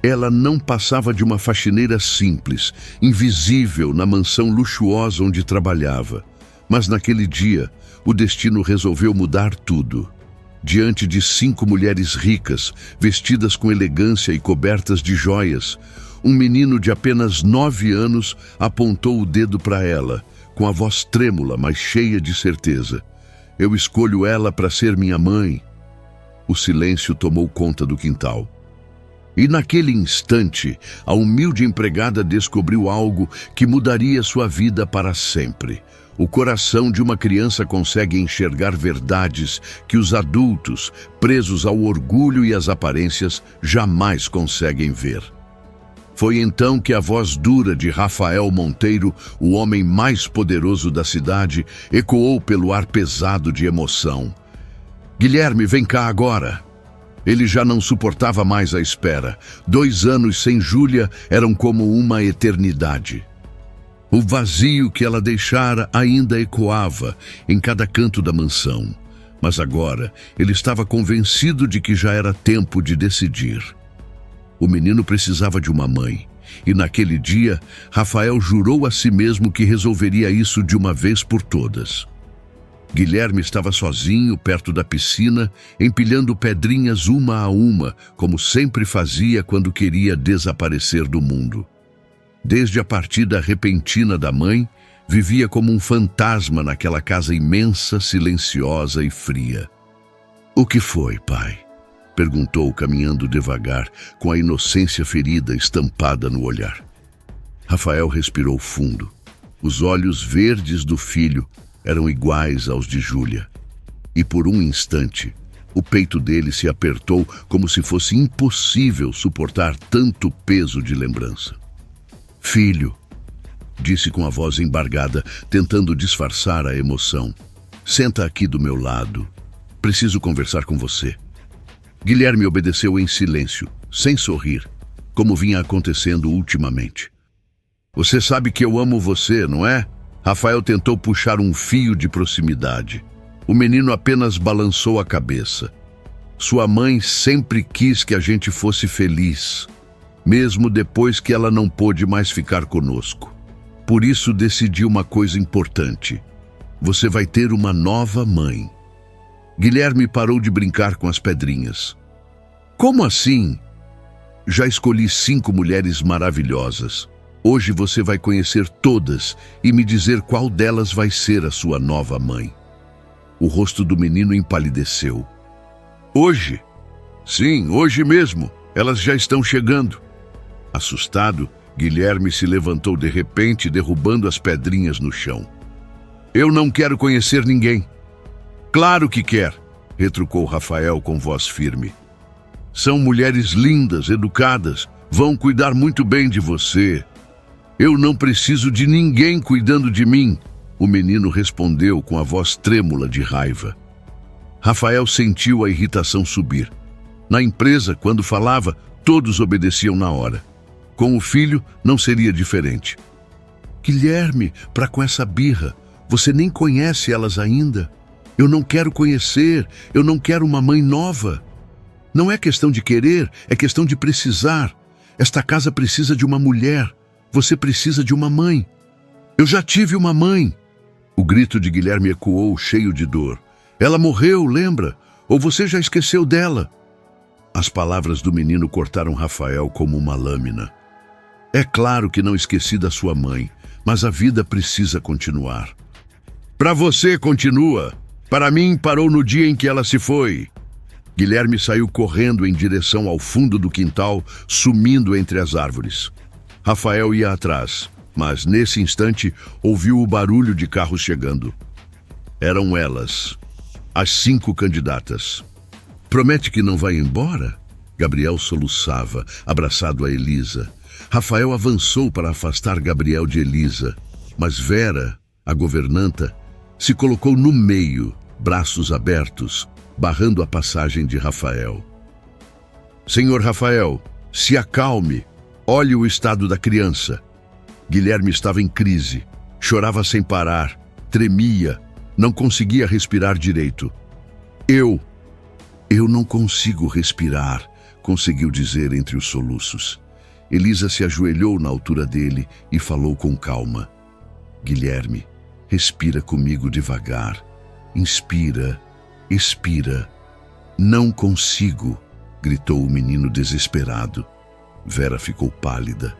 Ela não passava de uma faxineira simples, invisível na mansão luxuosa onde trabalhava. Mas naquele dia, o destino resolveu mudar tudo. Diante de 5 mulheres ricas, vestidas com elegância e cobertas de joias, um menino de apenas 9 anos apontou o dedo para ela, com a voz trêmula, mas cheia de certeza. Eu escolho ela para ser minha mãe. O silêncio tomou conta do quintal. E naquele instante, a humilde empregada descobriu algo que mudaria sua vida para sempre. O coração de uma criança consegue enxergar verdades que os adultos, presos ao orgulho e às aparências, jamais conseguem ver. Foi então que a voz dura de Rafael Monteiro, o homem mais poderoso da cidade, ecoou pelo ar pesado de emoção. Guilherme, vem cá agora. Ele já não suportava mais a espera. 2 anos sem Júlia eram como uma eternidade. O vazio que ela deixara ainda ecoava em cada canto da mansão. Mas agora ele estava convencido de que já era tempo de decidir. O menino precisava de uma mãe, e naquele dia, Rafael jurou a si mesmo que resolveria isso de uma vez por todas. Guilherme estava sozinho perto da piscina, empilhando pedrinhas uma a uma, como sempre fazia quando queria desaparecer do mundo. Desde a partida repentina da mãe, vivia como um fantasma naquela casa imensa, silenciosa e fria. "O que foi, pai?" perguntou, caminhando devagar, com a inocência ferida estampada no olhar. Rafael respirou fundo. Os olhos verdes do filho eram iguais aos de Júlia. E por um instante, o peito dele se apertou como se fosse impossível suportar tanto peso de lembrança. "Filho", disse com a voz embargada, tentando disfarçar a emoção. "Senta aqui do meu lado. Preciso conversar com você." Guilherme obedeceu em silêncio, sem sorrir, como vinha acontecendo ultimamente. "Você sabe que eu amo você, não é?" Rafael tentou puxar um fio de proximidade. O menino apenas balançou a cabeça. "Sua mãe sempre quis que a gente fosse feliz, mesmo depois que ela não pôde mais ficar conosco. Por isso decidi uma coisa importante. Você vai ter uma nova mãe." Guilherme parou de brincar com as pedrinhas. "Como assim?" "Já escolhi 5 mulheres maravilhosas. Hoje você vai conhecer todas e me dizer qual delas vai ser a sua nova mãe." O rosto do menino empalideceu. "Hoje?" "Sim, hoje mesmo. Elas já estão chegando." Assustado, Guilherme se levantou de repente, derrubando as pedrinhas no chão. "Eu não quero conhecer ninguém." "Claro que quer", retrucou Rafael com voz firme. "São mulheres lindas, educadas, vão cuidar muito bem de você." "Eu não preciso de ninguém cuidando de mim", o menino respondeu com a voz trêmula de raiva. Rafael sentiu a irritação subir. Na empresa, quando falava, todos obedeciam na hora. Com o filho, não seria diferente. "Guilherme, para com essa birra, você nem conhece elas ainda. Eu não quero conhecer, eu não quero uma mãe nova. Não é questão de querer, é questão de precisar. Esta casa precisa de uma mulher, você precisa de uma mãe. Eu já tive uma mãe." O grito de Guilherme ecoou, cheio de dor. "Ela morreu, lembra? Ou você já esqueceu dela?" As palavras do menino cortaram Rafael como uma lâmina. "É claro que não esqueci da sua mãe, mas a vida precisa continuar." "Para você continua. Para mim, parou no dia em que ela se foi." Guilherme saiu correndo em direção ao fundo do quintal, sumindo entre as árvores. Rafael ia atrás, mas nesse instante ouviu o barulho de carros chegando. Eram elas, as 5 candidatas. "Promete que não vai embora?" Gabriel soluçava, abraçado a Elisa. Rafael avançou para afastar Gabriel de Elisa, mas Vera, a governanta, se colocou no meio, braços abertos, barrando a passagem de Rafael. "Senhor Rafael, se acalme. Olhe o estado da criança." Guilherme estava em crise. Chorava sem parar, tremia, não conseguia respirar direito. Eu não consigo respirar", conseguiu dizer entre os soluços. Elisa se ajoelhou na altura dele e falou com calma. Guilherme, respira comigo devagar. Inspira, expira. Não consigo, gritou o menino desesperado. Vera ficou pálida.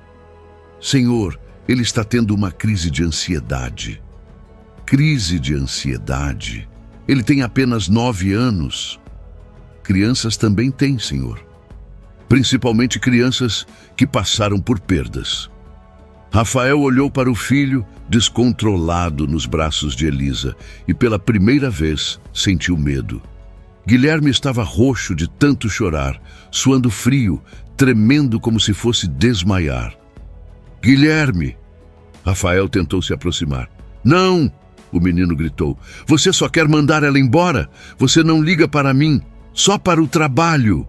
Senhor, ele está tendo uma crise de ansiedade. Crise de ansiedade? Ele tem apenas 9 anos. Crianças também têm, senhor. Principalmente crianças que passaram por perdas. Rafael olhou para o filho, descontrolado nos braços de Elisa, e pela primeira vez sentiu medo. Guilherme estava roxo de tanto chorar, suando frio, tremendo como se fosse desmaiar. Guilherme! Rafael tentou se aproximar. Não! O menino gritou. Você só quer mandar ela embora? Você não liga para mim, só para o trabalho.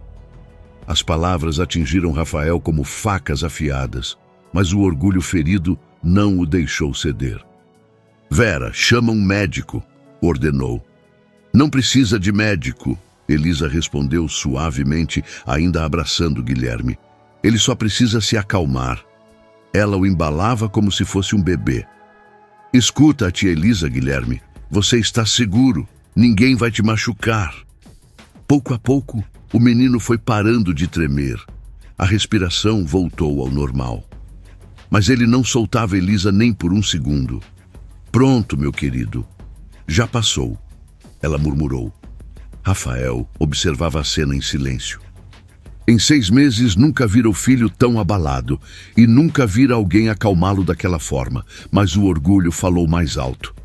As palavras atingiram Rafael como facas afiadas, mas o orgulho ferido não o deixou ceder. Vera, chama um médico, ordenou. Não precisa de médico, Elisa respondeu suavemente, ainda abraçando Guilherme. Ele só precisa se acalmar. Ela o embalava como se fosse um bebê. Escuta a tia Elisa, Guilherme. Você está seguro. Ninguém vai te machucar. Pouco a pouco, o menino foi parando de tremer. A respiração voltou ao normal. Mas ele não soltava Elisa nem por um segundo. Pronto, meu querido. Já passou, ela murmurou. Rafael observava a cena em silêncio. Em 6 meses nunca vira o filho tão abalado e nunca vira alguém acalmá-lo daquela forma, mas o orgulho falou mais alto.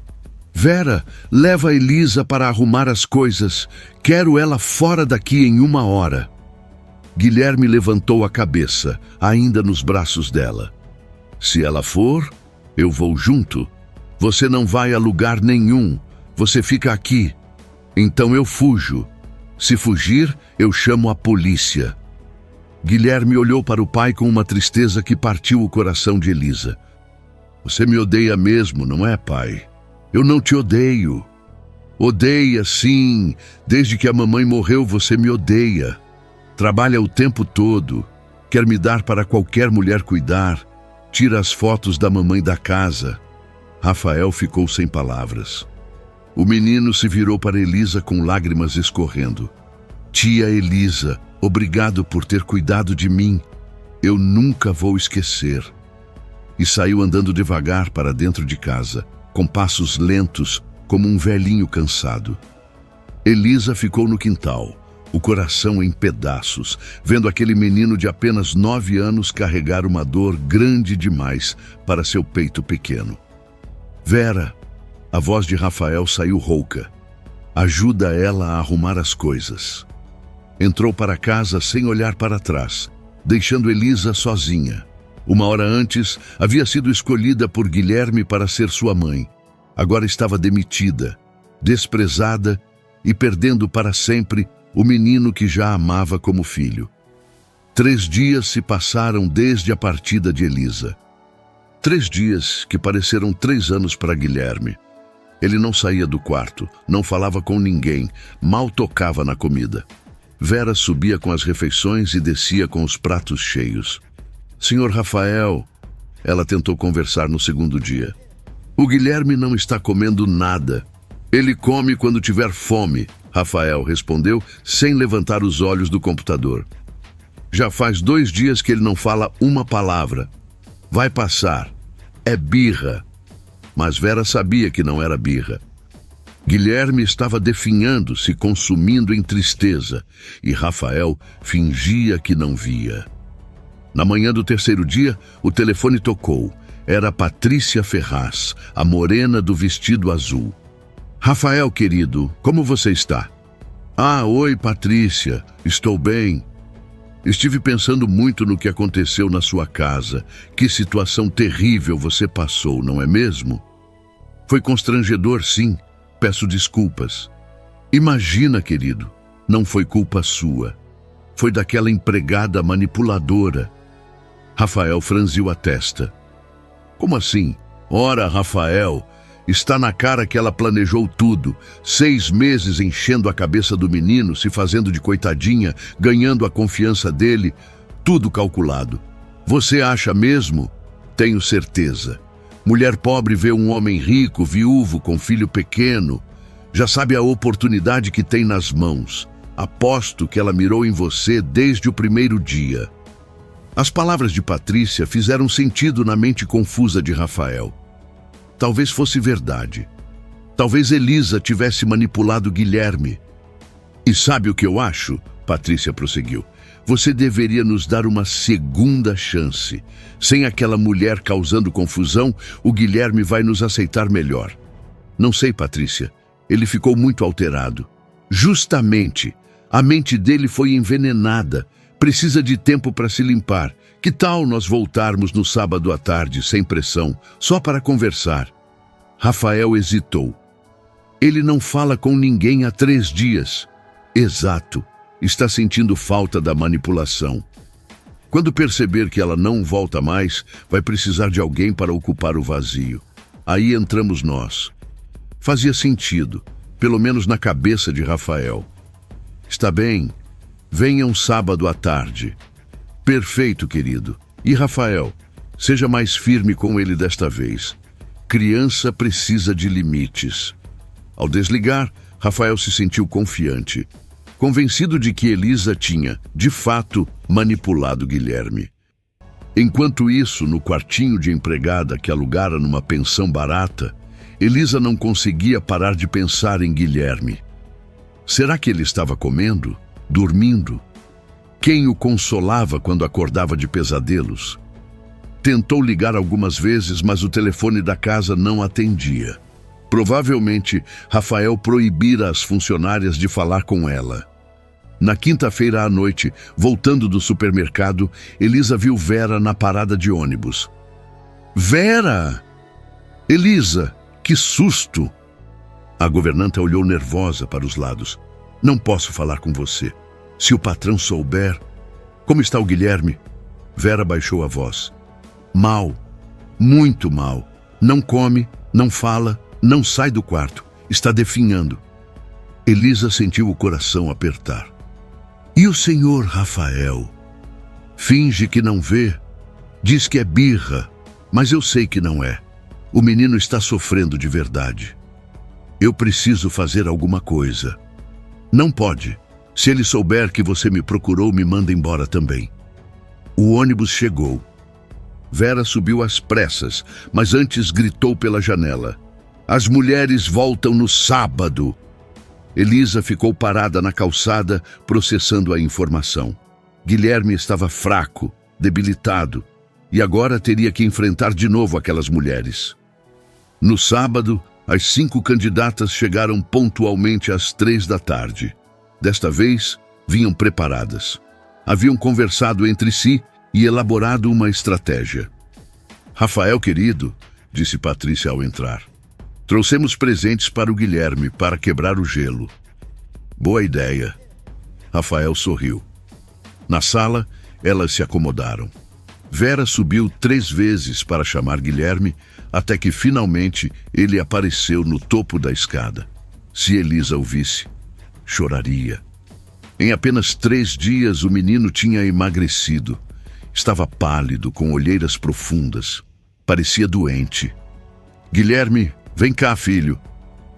Vera, leva Elisa para arrumar as coisas. Quero ela fora daqui em 1 hora. Guilherme levantou a cabeça, ainda nos braços dela. Se ela for, eu vou junto. Você não vai a lugar nenhum. Você fica aqui. Então eu fujo. Se fugir, eu chamo a polícia. Guilherme olhou para o pai com uma tristeza que partiu o coração de Elisa. Você me odeia mesmo, não é, pai? Eu não te odeio. Odeia, sim. Desde que a mamãe morreu, você me odeia. Trabalha o tempo todo. Quer me dar para qualquer mulher cuidar. Tira as fotos da mamãe da casa. Rafael ficou sem palavras. O menino se virou para Elisa com lágrimas escorrendo. Tia Elisa, obrigado por ter cuidado de mim. Eu nunca vou esquecer. E saiu andando devagar para dentro de casa, com passos lentos, como um velhinho cansado. Elisa ficou no quintal, o coração em pedaços, vendo aquele menino de apenas 9 anos carregar uma dor grande demais para seu peito pequeno. Vera, a voz de Rafael saiu rouca. Ajuda ela a arrumar as coisas. Entrou para casa sem olhar para trás, deixando Elisa sozinha. 1 hora antes, havia sido escolhida por Guilherme para ser sua mãe. Agora estava demitida, desprezada e perdendo para sempre o menino que já amava como filho. 3 dias se passaram desde a partida de Elisa. 3 dias que pareceram 3 anos para Guilherme. Ele não saía do quarto, não falava com ninguém, mal tocava na comida. Vera subia com as refeições e descia com os pratos cheios. Senhor Rafael, ela tentou conversar no 2º dia. O Guilherme não está comendo nada. Ele come quando tiver fome, Rafael respondeu, sem levantar os olhos do computador. Já faz 2 dias que ele não fala uma palavra. Vai passar. É birra. Mas Vera sabia que não era birra. Guilherme estava definhando, se consumindo em tristeza, e Rafael fingia que não via. Na manhã do 3º dia, o telefone tocou. Era Patrícia Ferraz, a morena do vestido azul. Rafael, querido, como você está? Ah, oi, Patrícia, estou bem. Estive pensando muito no que aconteceu na sua casa. Que situação terrível você passou, não é mesmo? Foi constrangedor, sim. Peço desculpas. Imagina, querido, não foi culpa sua. Foi daquela empregada manipuladora. Rafael franziu a testa. Como assim? Ora, Rafael, Está na cara que ela planejou tudo. 6 meses enchendo a cabeça do menino, se fazendo de coitadinha, ganhando a confiança dele. Tudo calculado. Você acha mesmo? Tenho certeza. Mulher pobre vê um homem rico, viúvo, com filho pequeno. Já sabe a oportunidade que tem nas mãos. Aposto que ela mirou em você desde o primeiro dia. As palavras de Patrícia fizeram sentido na mente confusa de Rafael. Talvez fosse verdade. Talvez Elisa tivesse manipulado Guilherme. E sabe o que eu acho? Patrícia prosseguiu. Você deveria nos dar uma segunda chance. Sem aquela mulher causando confusão, o Guilherme vai nos aceitar melhor. Não sei, Patrícia. Ele ficou muito alterado. Justamente. A mente dele foi envenenada. Precisa de tempo para se limpar. Que tal nós voltarmos no sábado à tarde, sem pressão, só para conversar? Rafael hesitou. Ele não fala com ninguém há 3 dias. Exato. Está sentindo falta da manipulação. Quando perceber que ela não volta mais, vai precisar de alguém para ocupar o vazio. Aí entramos nós. Fazia sentido, pelo menos na cabeça de Rafael. Está bem. Venha um sábado à tarde. Perfeito, querido. E Rafael, seja mais firme com ele desta vez. Criança precisa de limites. Ao desligar, Rafael se sentiu confiante, convencido de que Elisa tinha, de fato, manipulado Guilherme. Enquanto isso, no quartinho de empregada que alugara numa pensão barata, Elisa não conseguia parar de pensar em Guilherme. Será que ele estava comendo? Dormindo? Quem o consolava quando acordava de pesadelos? Tentou ligar algumas vezes, mas o telefone da casa não atendia. Provavelmente, Rafael proibira as funcionárias de falar com ela. Na quinta-feira à noite, voltando do supermercado, Elisa viu Vera na parada de ônibus. Vera! Elisa, que susto! A governanta olhou nervosa para os lados. Não posso falar com você. Se o patrão souber... Como está o Guilherme? Vera baixou a voz. Mal. Muito mal. Não come, não fala, não sai do quarto. Está definhando. Elisa sentiu o coração apertar. E o senhor Rafael? Finge que não vê. Diz que é birra, mas eu sei que não é. O menino está sofrendo de verdade. Eu preciso fazer alguma coisa. Não pode. Se ele souber que você me procurou, me manda embora também. O ônibus chegou. Vera subiu às pressas, mas antes gritou pela janela. As mulheres voltam no sábado. Elisa ficou parada na calçada, processando a informação. Guilherme estava fraco, debilitado, e agora teria que enfrentar de novo aquelas mulheres. No sábado, as 5 candidatas chegaram pontualmente às 3 da tarde. Desta vez, vinham preparadas. Haviam conversado entre si e elaborado uma estratégia. Rafael, querido, disse Patrícia ao entrar. Trouxemos presentes para o Guilherme, para quebrar o gelo. Boa ideia. Rafael sorriu. Na sala, elas se acomodaram. Vera subiu 3 vezes para chamar Guilherme, até que finalmente ele apareceu no topo da escada. Se Elisa o visse, choraria. Em apenas 3 dias, o menino tinha emagrecido. Estava pálido, com olheiras profundas. Parecia doente. Guilherme, vem cá, filho.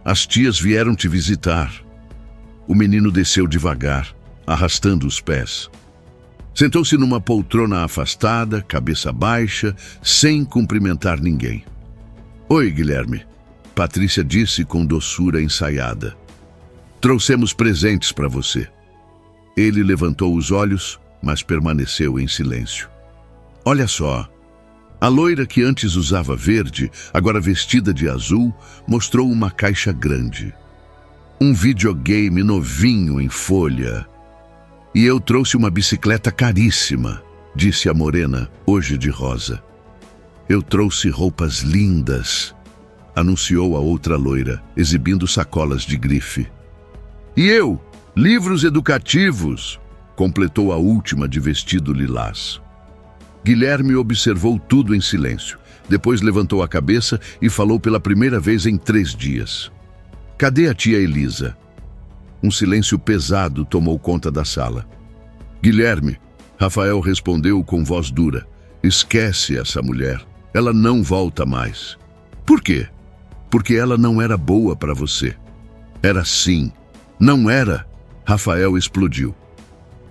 As tias vieram te visitar. O menino desceu devagar, arrastando os pés. Sentou-se numa poltrona afastada, cabeça baixa, sem cumprimentar ninguém. Oi, Guilherme, Patrícia disse com doçura ensaiada. Trouxemos presentes para você. Ele levantou os olhos, mas permaneceu em silêncio. Olha só. A loira que antes usava verde, agora vestida de azul, mostrou uma caixa grande. Um videogame novinho em folha. E eu trouxe uma bicicleta caríssima, disse a morena, hoje de rosa. Eu trouxe roupas lindas, anunciou a outra loira, exibindo sacolas de grife. E eu, livros educativos, completou a última de vestido lilás. Guilherme observou tudo em silêncio. Depois levantou a cabeça e falou pela primeira vez em 3 dias. Cadê a tia Elisa? Um silêncio pesado tomou conta da sala. Guilherme, Rafael respondeu com voz dura. Esquece essa mulher. Ela não volta mais. Por quê? Porque ela não era boa para você. Era sim. Não era. Rafael explodiu.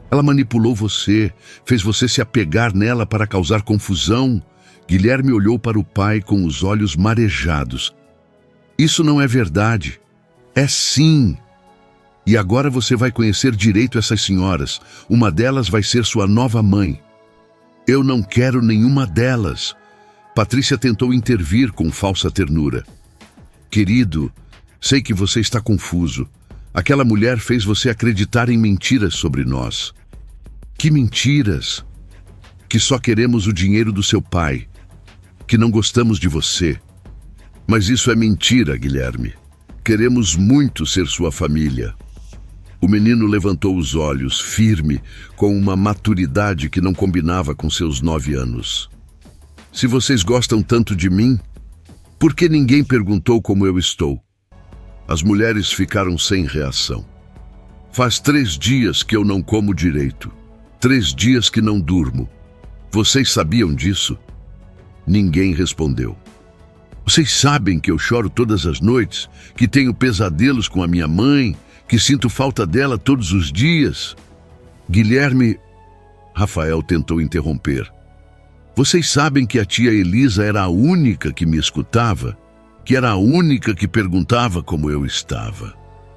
Ela manipulou você, fez você se apegar nela para causar confusão. Guilherme olhou para o pai com os olhos marejados. Isso não é verdade. É sim. E agora você vai conhecer direito essas senhoras. Uma delas vai ser sua nova mãe. Eu não quero nenhuma delas. Patrícia tentou intervir com falsa ternura. Querido, sei que você está confuso. Aquela mulher fez você acreditar em mentiras sobre nós. Que mentiras? Que só queremos o dinheiro do seu pai. Que não gostamos de você. Mas isso é mentira, Guilherme. Queremos muito ser sua família. O menino levantou os olhos, firme, com uma maturidade que não combinava com seus 9 anos. Se vocês gostam tanto de mim, por que ninguém perguntou como eu estou? As mulheres ficaram sem reação. Faz 3 dias que eu não como direito. 3 dias que não durmo. Vocês sabiam disso? Ninguém respondeu. Vocês sabem que eu choro todas as noites, que tenho pesadelos com a minha mãe, que sinto falta dela todos os dias? Guilherme, Rafael tentou interromper. Vocês sabem que a tia Elisa era a única que me escutava? Que era a única que perguntava como eu estava?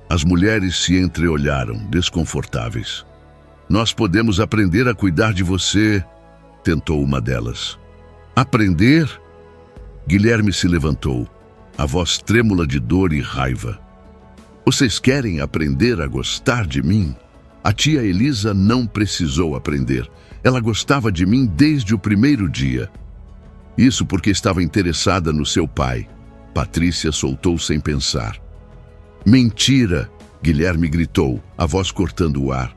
As mulheres se entreolharam, desconfortáveis. Nós podemos aprender a cuidar de você, tentou uma delas. Aprender? Guilherme se levantou, a voz trêmula de dor e raiva. Vocês querem aprender a gostar de mim? A tia Elisa não precisou aprender. Ela gostava de mim desde o primeiro dia. Isso porque estava interessada no seu pai. Patrícia soltou sem pensar. Mentira! Guilherme gritou, a voz cortando o ar.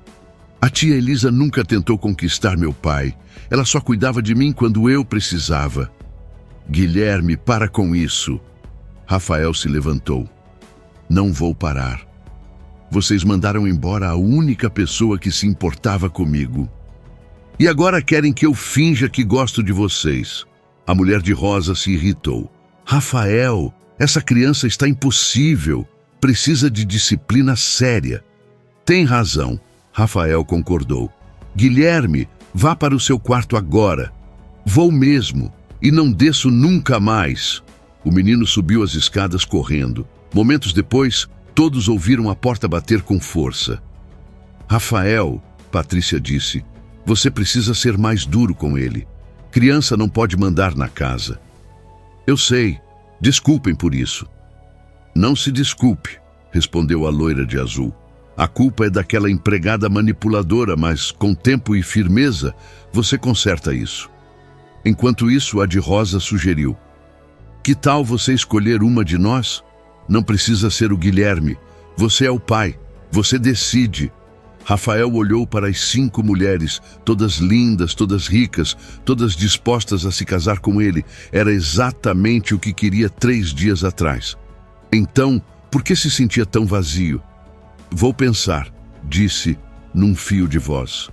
A tia Elisa nunca tentou conquistar meu pai. Ela só cuidava de mim quando eu precisava. Guilherme, para com isso. Rafael se levantou. Não vou parar. Vocês mandaram embora a única pessoa que se importava comigo. E agora querem que eu finja que gosto de vocês. A mulher de rosa se irritou. Rafael, essa criança está impossível. Precisa de disciplina séria. Tem razão. Rafael concordou. Guilherme, vá para o seu quarto agora. Vou mesmo. E não desço nunca mais. O menino subiu as escadas correndo. Momentos depois, todos ouviram a porta bater com força. Rafael, Patrícia disse, você precisa ser mais duro com ele. Criança não pode mandar na casa. Eu sei. Desculpem por isso. Não se desculpe, respondeu a loira de azul. A culpa é daquela empregada manipuladora, mas com tempo e firmeza, você conserta isso. Enquanto isso, a de rosa sugeriu. Que tal você escolher uma de nós? Não precisa ser o Guilherme. Você é o pai. Você decide. Rafael olhou para as 5 mulheres, todas lindas, todas ricas, todas dispostas a se casar com ele. Era exatamente o que queria 3 dias atrás. Então, por que se sentia tão vazio? Vou pensar, disse, num fio de voz.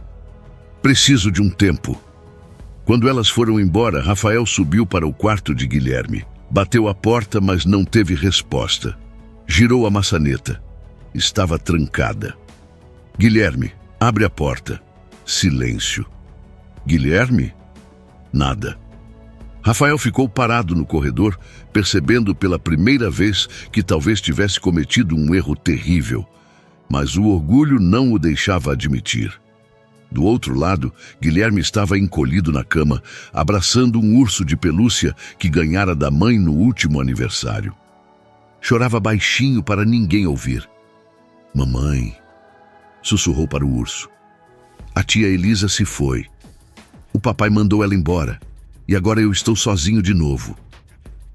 Preciso de um tempo. Quando elas foram embora, Rafael subiu para o quarto de Guilherme. Bateu a porta, mas não teve resposta. Girou a maçaneta. Estava trancada. Guilherme, abre a porta. Silêncio. Guilherme? Nada. Rafael ficou parado no corredor, percebendo pela primeira vez que talvez tivesse cometido um erro terrível. Mas o orgulho não o deixava admitir. Do outro lado, Guilherme estava encolhido na cama, abraçando um urso de pelúcia que ganhara da mãe no último aniversário. Chorava baixinho para ninguém ouvir. Mamãe, sussurrou para o urso. A tia Elisa se foi. O papai mandou ela embora, e agora eu estou sozinho de novo.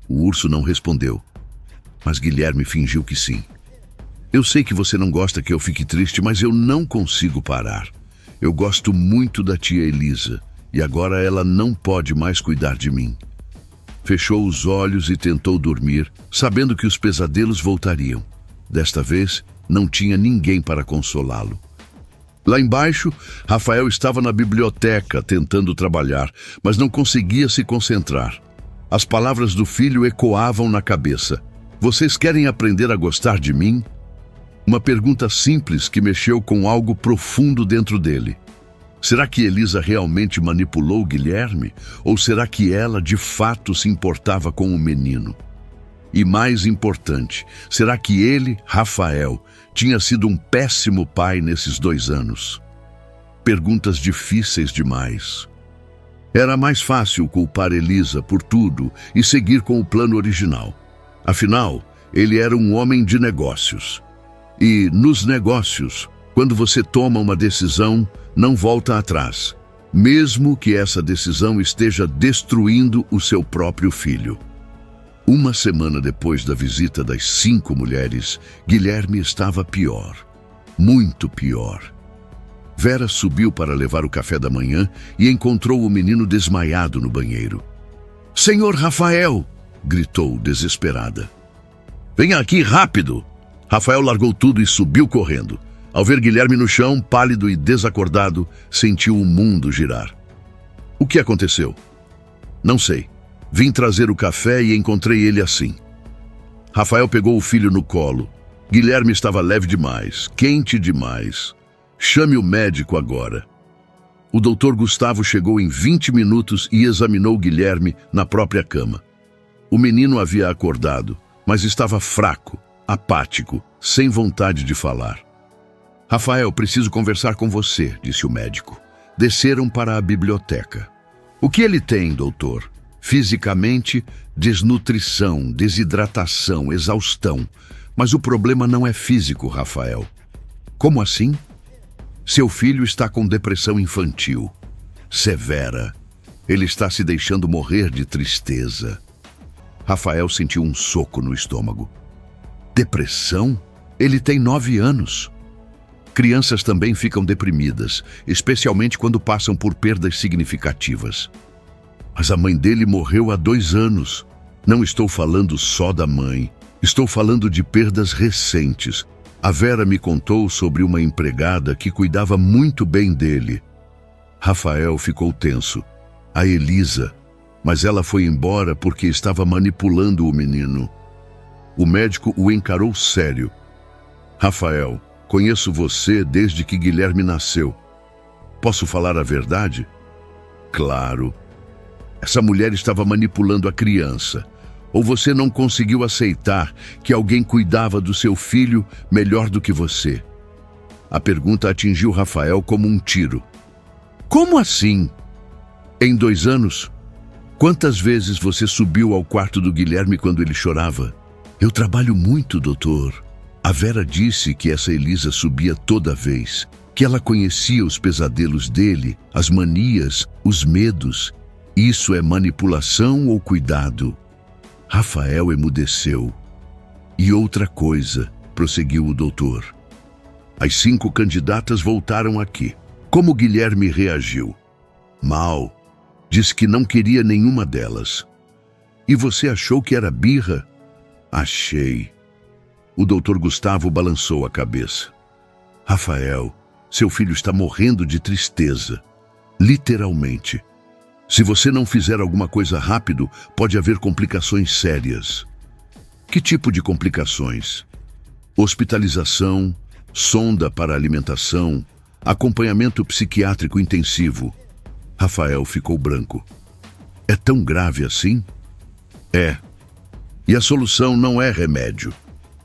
O urso não respondeu, mas Guilherme fingiu que sim. Eu sei que você não gosta que eu fique triste, mas eu não consigo parar. Eu gosto muito da tia Elisa, e agora ela não pode mais cuidar de mim. Fechou os olhos e tentou dormir, sabendo que os pesadelos voltariam. Desta vez, não tinha ninguém para consolá-lo. Lá embaixo, Rafael estava na biblioteca tentando trabalhar, mas não conseguia se concentrar. As palavras do filho ecoavam na cabeça. Vocês querem aprender a gostar de mim? Uma pergunta simples que mexeu com algo profundo dentro dele. Será que Elisa realmente manipulou Guilherme? Ou será que ela, de fato, se importava com o menino? E mais importante, será que ele, Rafael, tinha sido um péssimo pai nesses 2 anos? Perguntas difíceis demais. Era mais fácil culpar Elisa por tudo e seguir com o plano original. Afinal, ele era um homem de negócios. E, nos negócios, quando você toma uma decisão, não volta atrás, mesmo que essa decisão esteja destruindo o seu próprio filho. Uma semana depois da visita das 5 mulheres, Guilherme estava pior, muito pior. Vera subiu para levar o café da manhã e encontrou o menino desmaiado no banheiro. "Senhor Rafael!" gritou desesperada. "Venha aqui rápido!" Rafael largou tudo e subiu correndo. Ao ver Guilherme no chão, pálido e desacordado, sentiu o mundo girar. "O que aconteceu?" "Não sei. Vim trazer o café e encontrei ele assim." Rafael pegou o filho no colo. Guilherme estava leve demais, quente demais. "Chame o médico agora." O doutor Gustavo chegou em 20 minutos e examinou Guilherme na própria cama. O menino havia acordado, mas estava fraco, apático, sem vontade de falar. "Rafael, preciso conversar com você", disse o médico. Desceram para a biblioteca. "O que ele tem, doutor?" "Fisicamente, desnutrição, desidratação, exaustão. Mas o problema não é físico, Rafael." "Como assim?" "Seu filho está com depressão infantil. Severa. Ele está se deixando morrer de tristeza." Rafael sentiu um soco no estômago. "Depressão? Ele tem 9 anos." Crianças também ficam deprimidas, especialmente quando passam por perdas significativas. "Mas a mãe dele morreu há 2 anos. Não estou falando só da mãe. Estou falando de perdas recentes. A Vera me contou sobre uma empregada que cuidava muito bem dele." Rafael ficou tenso. "A Elisa. Mas ela foi embora porque estava manipulando o menino." O médico o encarou sério. "Rafael, conheço você desde que Guilherme nasceu. Posso falar a verdade?" "Claro. Essa mulher estava manipulando a criança. Ou você não conseguiu aceitar que alguém cuidava do seu filho melhor do que você?" A pergunta atingiu Rafael como um tiro. "Como assim?" "Em 2 anos, quantas vezes você subiu ao quarto do Guilherme quando ele chorava?" "Eu trabalho muito, doutor." A Vera disse que essa Elisa subia toda vez, que ela conhecia os pesadelos dele, as manias, os medos. Isso é manipulação ou cuidado? Rafael emudeceu. "E outra coisa", prosseguiu o doutor. As 5 candidatas voltaram aqui. Como Guilherme reagiu? "Mal. Disse que não queria nenhuma delas." "E você achou que era birra?" "Achei." O doutor Gustavo balançou a cabeça. "Rafael, seu filho está morrendo de tristeza. Literalmente. Se você não fizer alguma coisa rápido, pode haver complicações sérias." "Que tipo de complicações?" "Hospitalização, sonda para alimentação, acompanhamento psiquiátrico intensivo." Rafael ficou branco. "É tão grave assim?" "É. E a solução não é remédio.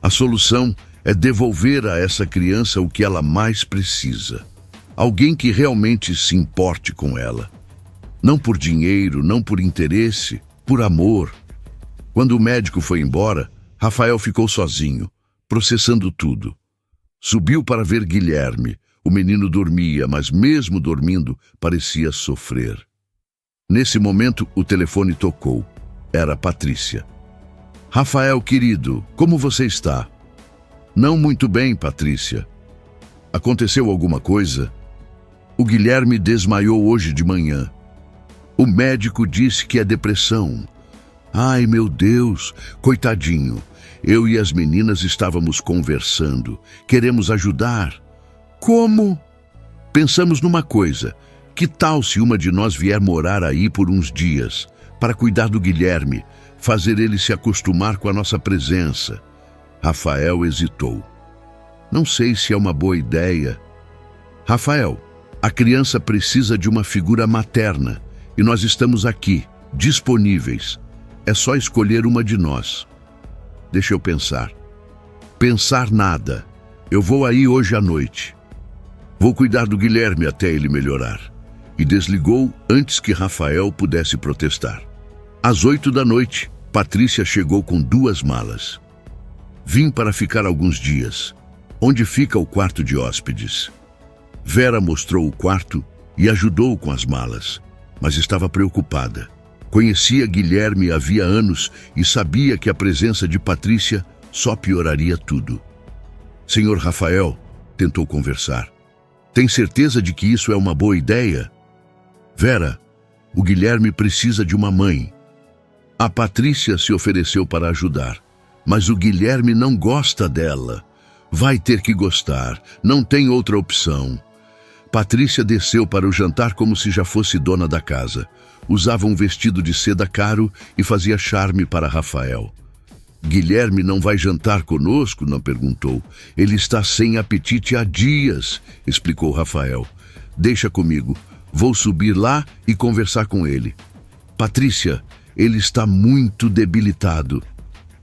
A solução é devolver a essa criança o que ela mais precisa. Alguém que realmente se importe com ela. Não por dinheiro, não por interesse, por amor." Quando o médico foi embora, Rafael ficou sozinho, processando tudo. Subiu para ver Guilherme. O menino dormia, mas mesmo dormindo, parecia sofrer. Nesse momento, o telefone tocou. Era Patrícia. "Rafael, querido, como você está?" "Não muito bem, Patrícia." "Aconteceu alguma coisa?" "O Guilherme desmaiou hoje de manhã. O médico disse que é depressão." Ai, meu Deus, coitadinho. Eu e as meninas estávamos conversando. Queremos ajudar. Como? Pensamos numa coisa. Que tal se uma de nós vier morar aí por uns dias, para cuidar do Guilherme, fazer ele se acostumar com a nossa presença? Rafael hesitou. Não sei se é uma boa ideia. Rafael, a criança precisa de uma figura materna e nós estamos aqui, disponíveis. É só escolher uma de nós. Deixa eu pensar. Pensar nada. Eu vou aí hoje à noite. Vou cuidar do Guilherme até ele melhorar. E desligou antes que Rafael pudesse protestar. Às 8 da noite, Patrícia chegou com 2 malas. Vim para ficar alguns dias. Onde fica o quarto de hóspedes? Vera mostrou o quarto e ajudou com as malas, mas estava preocupada. Conhecia Guilherme havia anos e sabia que a presença de Patrícia só pioraria tudo. Senhor Rafael, tentou conversar. Tem certeza de que isso é uma boa ideia? Vera, o Guilherme precisa de uma mãe. A Patrícia se ofereceu para ajudar, mas o Guilherme não gosta dela. Vai ter que gostar, não tem outra opção. Patrícia desceu para o jantar como se já fosse dona da casa. Usava um vestido de seda caro e fazia charme para Rafael. Guilherme não vai jantar conosco? Não perguntou. Ele está sem apetite há dias, explicou Rafael. Deixa comigo. Vou subir lá e conversar com ele. Patrícia, ele está muito debilitado.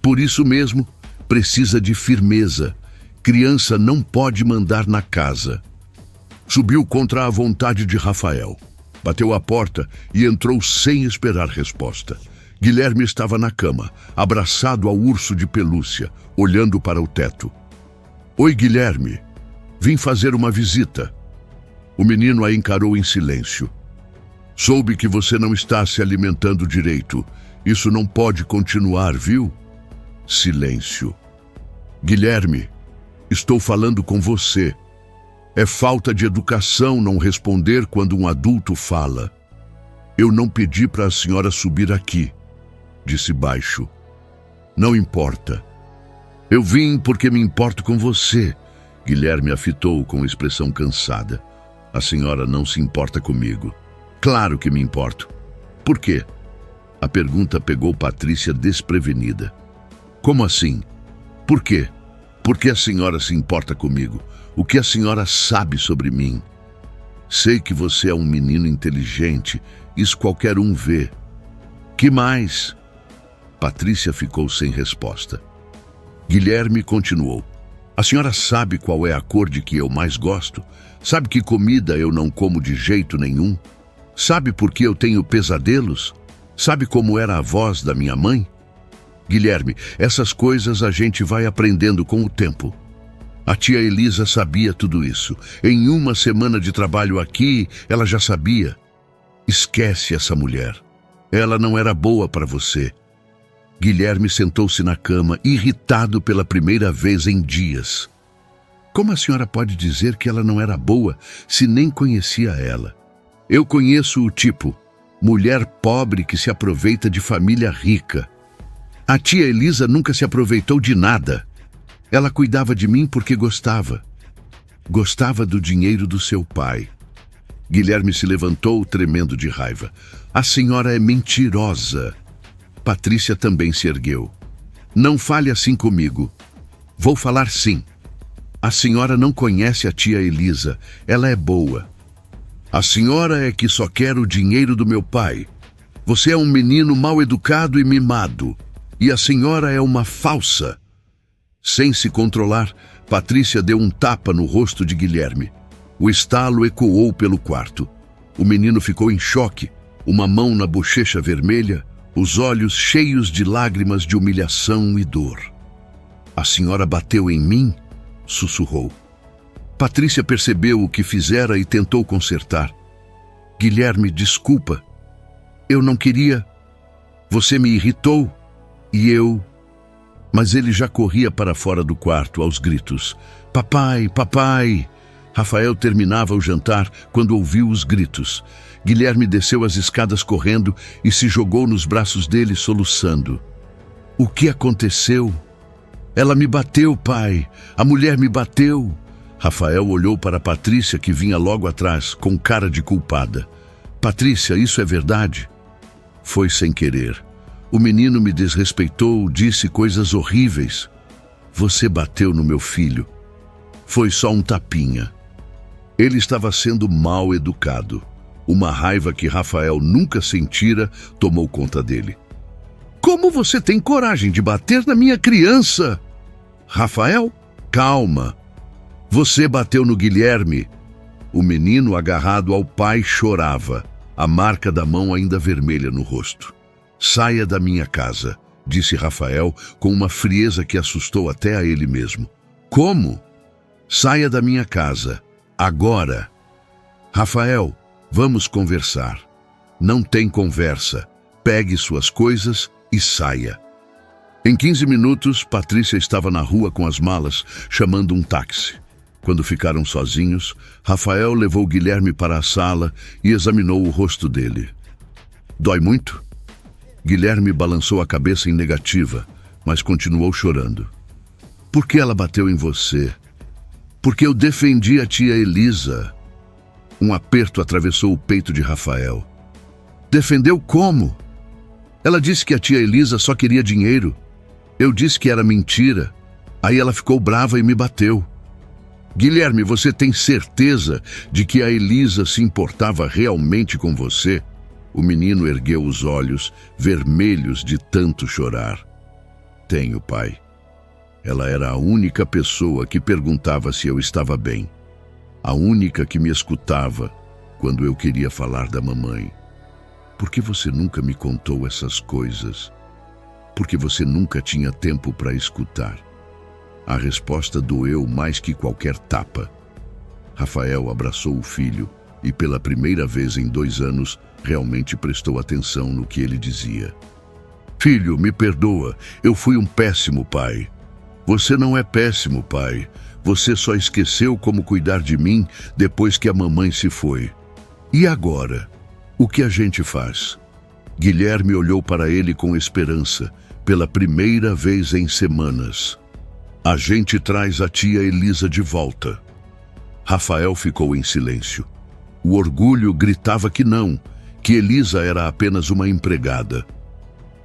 Por isso mesmo, precisa de firmeza. Criança não pode mandar na casa. Subiu contra a vontade de Rafael. Bateu a porta e entrou sem esperar resposta. Guilherme estava na cama, abraçado ao urso de pelúcia, olhando para o teto. Oi, Guilherme. Vim fazer uma visita. O menino a encarou em silêncio. Soube que você não está se alimentando direito. Isso não pode continuar, viu? Silêncio. Guilherme, estou falando com você. É falta de educação não responder quando um adulto fala. Eu não pedi para a senhora subir aqui, disse baixo. Não importa. Eu vim porque me importo com você, Guilherme a fitou com expressão cansada. A senhora não se importa comigo. Claro que me importo. Por quê? A pergunta pegou Patrícia desprevenida. Como assim? Por quê? Por que a senhora se importa comigo? O que a senhora sabe sobre mim? Sei que você é um menino inteligente, isso qualquer um vê. Que mais? Patrícia ficou sem resposta. Guilherme continuou. A senhora sabe qual é a cor de que eu mais gosto? Sabe que comida eu não como de jeito nenhum? Sabe por que eu tenho pesadelos? Sabe como era a voz da minha mãe? Guilherme, essas coisas a gente vai aprendendo com o tempo. A tia Elisa sabia tudo isso. Em uma semana de trabalho aqui, ela já sabia. Esquece essa mulher. Ela não era boa para você. Guilherme sentou-se na cama, irritado pela primeira vez em dias. Como a senhora pode dizer que ela não era boa, se nem conhecia ela? Eu conheço o tipo. Mulher pobre que se aproveita de família rica. A tia Elisa nunca se aproveitou de nada. Ela cuidava de mim porque gostava. Gostava do dinheiro do seu pai. Guilherme se levantou, tremendo de raiva. A senhora é mentirosa. Patrícia também se ergueu. Não fale assim comigo. Vou falar sim. A senhora não conhece a tia Elisa. Ela é boa. A senhora é que só quer o dinheiro do meu pai. Você é um menino mal educado e mimado. E a senhora é uma falsa. Sem se controlar, Patrícia deu um tapa no rosto de Guilherme. O estalo ecoou pelo quarto. O menino ficou em choque, uma mão na bochecha vermelha, os olhos cheios de lágrimas de humilhação e dor. A senhora bateu em mim? Sussurrou. Patrícia percebeu o que fizera e tentou consertar. Guilherme, desculpa. Eu não queria. Você me irritou. E eu... Mas ele já corria para fora do quarto, aos gritos. Papai, papai! Rafael terminava o jantar quando ouviu os gritos. Guilherme desceu as escadas correndo e se jogou nos braços dele, soluçando. O que aconteceu? Ela me bateu, pai. A mulher me bateu. Rafael olhou para Patrícia, que vinha logo atrás, com cara de culpada. Patrícia, isso é verdade? Foi sem querer. O menino me desrespeitou, disse coisas horríveis. Você bateu no meu filho. Foi só um tapinha. Ele estava sendo mal educado. Uma raiva que Rafael nunca sentira tomou conta dele. Como você tem coragem de bater na minha criança? Rafael, calma. Você bateu no Guilherme. O menino, agarrado ao pai, chorava, a marca da mão ainda vermelha no rosto. Saia da minha casa, disse Rafael com uma frieza que assustou até a ele mesmo. Como? Saia da minha casa, agora. Rafael, vamos conversar. Não tem conversa. Pegue suas coisas e saia. Em 15 minutos, Patrícia estava na rua com as malas, chamando um táxi. Quando ficaram sozinhos, Rafael levou Guilherme para a sala e examinou o rosto dele. Dói muito? Guilherme balançou a cabeça em negativa, mas continuou chorando. Por que ela bateu em você? Porque eu defendi a tia Elisa. Um aperto atravessou o peito de Rafael. Defendeu como? Ela disse que a tia Elisa só queria dinheiro. Eu disse que era mentira. Aí ela ficou brava e me bateu. Guilherme, você tem certeza de que a Elisa se importava realmente com você? O menino ergueu os olhos, vermelhos de tanto chorar. Tenho, pai. Ela era a única pessoa que perguntava se eu estava bem. A única que me escutava quando eu queria falar da mamãe. Por que você nunca me contou essas coisas? Porque você nunca tinha tempo para escutar. A resposta doeu mais que qualquer tapa. Rafael abraçou o filho e, pela primeira vez em 2 anos, realmente prestou atenção no que ele dizia. Filho, me perdoa, eu fui um péssimo pai. Você não é péssimo, pai. Você só esqueceu como cuidar de mim depois que a mamãe se foi. E agora? O que a gente faz? Guilherme olhou para ele com esperança, pela primeira vez em semanas. A gente traz a tia Elisa de volta. Rafael ficou em silêncio. O orgulho gritava que não, que Elisa era apenas uma empregada.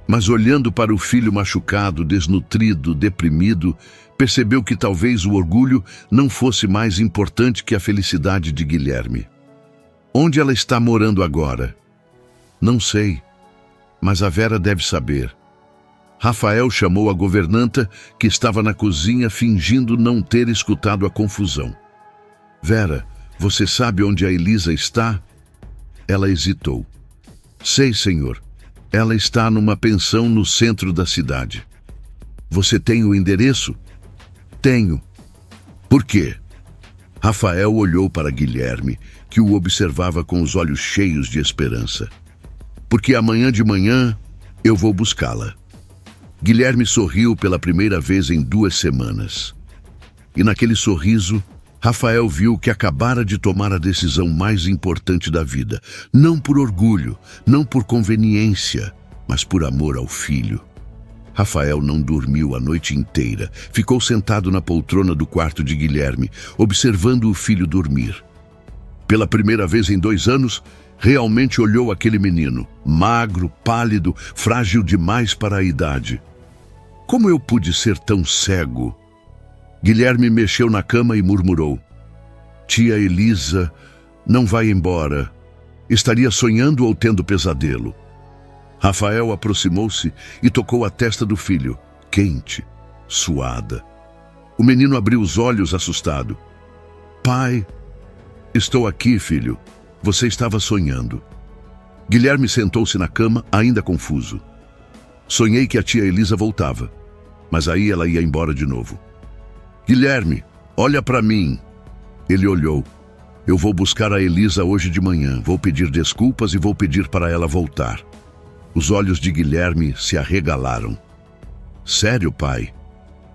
Mas olhando para o filho machucado, desnutrido, deprimido, percebeu que talvez o orgulho não fosse mais importante que a felicidade de Guilherme. Onde ela está morando agora? Não sei, mas a Vera deve saber. Rafael chamou a governanta, que estava na cozinha fingindo não ter escutado a confusão. Vera, você sabe onde a Elisa está? Ela hesitou. Sei, senhor. Ela está numa pensão no centro da cidade. Você tem o endereço? Tenho. Por quê? Rafael olhou para Guilherme, que o observava com os olhos cheios de esperança. Porque amanhã de manhã eu vou buscá-la. Guilherme sorriu pela primeira vez em 2 semanas. E naquele sorriso, Rafael viu que acabara de tomar a decisão mais importante da vida. Não por orgulho, não por conveniência, mas por amor ao filho. Rafael não dormiu a noite inteira. Ficou sentado na poltrona do quarto de Guilherme, observando o filho dormir. Pela primeira vez em 2 anos, realmente olhou aquele menino, magro, pálido, frágil demais para a idade. Como eu pude ser tão cego? Guilherme mexeu na cama e murmurou. Tia Elisa não vai embora. Estaria sonhando ou tendo pesadelo. Rafael aproximou-se e tocou a testa do filho, quente, suada. O menino abriu os olhos assustado. Pai, estou aqui, filho. Você estava sonhando. Guilherme sentou-se na cama, ainda confuso. Sonhei que a tia Elisa voltava, mas aí ela ia embora de novo. Guilherme, olha para mim. Ele olhou. Eu vou buscar a Elisa hoje de manhã. Vou pedir desculpas e vou pedir para ela voltar. Os olhos de Guilherme se arregalaram. Sério, pai?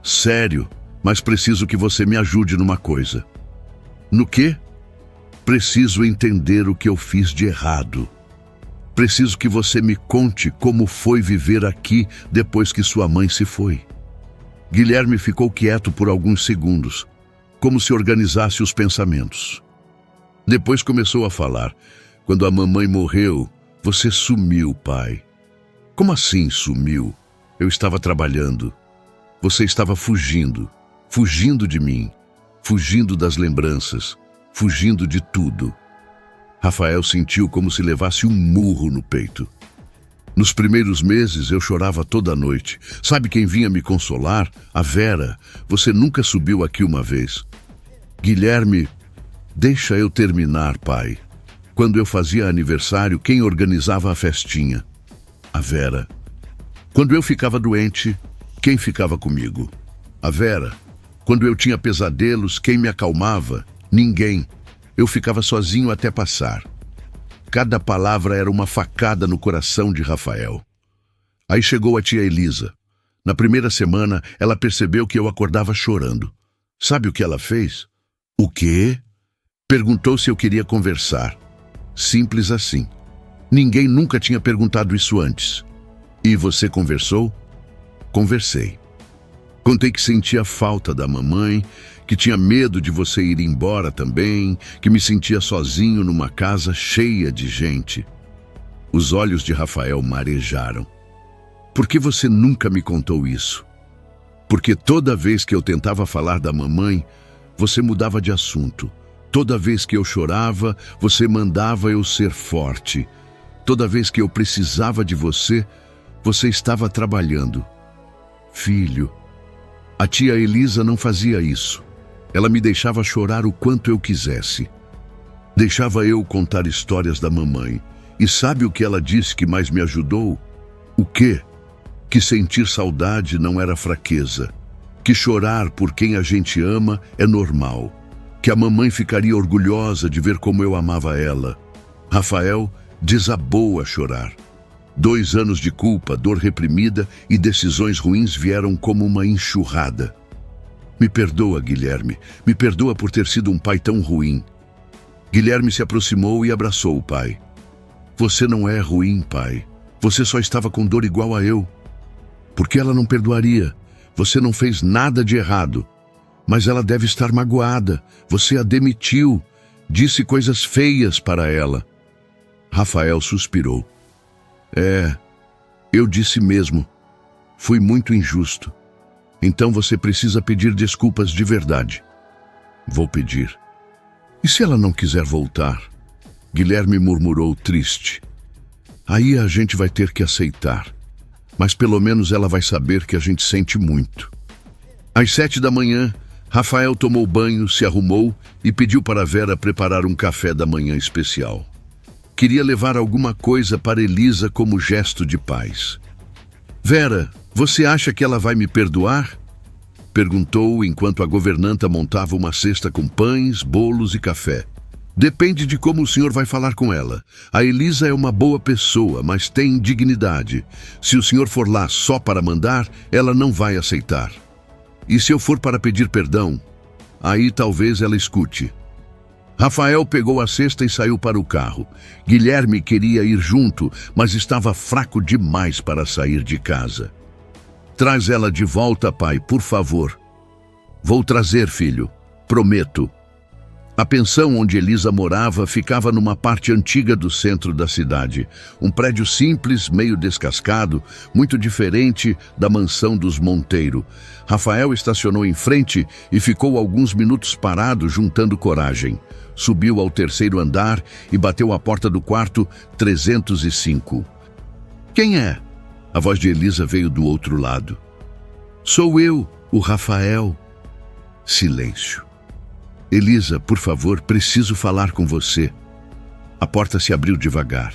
Sério, mas preciso que você me ajude numa coisa. No quê? Preciso entender o que eu fiz de errado. Preciso que você me conte como foi viver aqui depois que sua mãe se foi. Guilherme ficou quieto por alguns segundos, como se organizasse os pensamentos. Depois começou a falar. Quando a mamãe morreu, você sumiu, pai. Como assim sumiu? Eu estava trabalhando. Você estava fugindo. Fugindo de mim. Fugindo das lembranças. Fugindo de tudo. Rafael sentiu como se levasse um murro no peito. Nos primeiros meses eu chorava toda noite. Sabe quem vinha me consolar? A Vera. Você nunca subiu aqui uma vez. Guilherme, deixa eu terminar, pai. Quando eu fazia aniversário, quem organizava a festinha? A Vera. Quando eu ficava doente, quem ficava comigo? A Vera. Quando eu tinha pesadelos, quem me acalmava? Ninguém. Eu ficava sozinho até passar. Cada palavra era uma facada no coração de Rafael. Aí chegou a tia Elisa. Na primeira semana, ela percebeu que eu acordava chorando. Sabe o que ela fez? O quê? Perguntou se eu queria conversar. Simples assim. Ninguém nunca tinha perguntado isso antes. E você conversou? Conversei. Contei que sentia falta da mamãe, que tinha medo de você ir embora também, que me sentia sozinho numa casa cheia de gente. Os olhos de Rafael marejaram. Por que você nunca me contou isso? Porque toda vez que eu tentava falar da mamãe, você mudava de assunto. Toda vez que eu chorava, você mandava eu ser forte. Toda vez que eu precisava de você, você estava trabalhando. Filho, a tia Elisa não fazia isso. Ela me deixava chorar o quanto eu quisesse. Deixava eu contar histórias da mamãe. E sabe o que ela disse que mais me ajudou? O quê? Que sentir saudade não era fraqueza. Que chorar por quem a gente ama é normal. Que a mamãe ficaria orgulhosa de ver como eu amava ela. Rafael desabou a chorar. 2 anos de culpa, dor reprimida e decisões ruins vieram como uma enxurrada. Me perdoa, Guilherme. Me perdoa por ter sido um pai tão ruim. Guilherme se aproximou e abraçou o pai. Você não é ruim, pai. Você só estava com dor igual a eu. Por que ela não perdoaria? Você não fez nada de errado. Mas ela deve estar magoada. Você a demitiu. Disse coisas feias para ela. Rafael suspirou. Eu disse mesmo. Fui muito injusto. Então você precisa pedir desculpas de verdade. Vou pedir. E se ela não quiser voltar? Guilherme murmurou triste. Aí a gente vai ter que aceitar. Mas pelo menos ela vai saber que a gente sente muito. Às 7 da manhã, Rafael tomou banho, se arrumou e pediu para Vera preparar um café da manhã especial. Queria levar alguma coisa para Elisa como gesto de paz. Vera, você acha que ela vai me perdoar? Perguntou enquanto a governanta montava uma cesta com pães, bolos e café. Depende de como o senhor vai falar com ela. A Elisa é uma boa pessoa, mas tem dignidade. Se o senhor for lá só para mandar, ela não vai aceitar. E se eu for para pedir perdão, aí talvez ela escute. Rafael pegou a cesta e saiu para o carro. Guilherme queria ir junto, mas estava fraco demais para sair de casa. Traz ela de volta, pai, por favor. Vou trazer, filho. Prometo. A pensão onde Elisa morava ficava numa parte antiga do centro da cidade. Um prédio simples, meio descascado, muito diferente da mansão dos Monteiro. Rafael estacionou em frente e ficou alguns minutos parado, juntando coragem. Subiu ao 3º andar e bateu à porta do quarto 305. Quem é? A voz de Elisa veio do outro lado. Sou eu, o Rafael. Silêncio. Elisa, por favor, preciso falar com você. A porta se abriu devagar.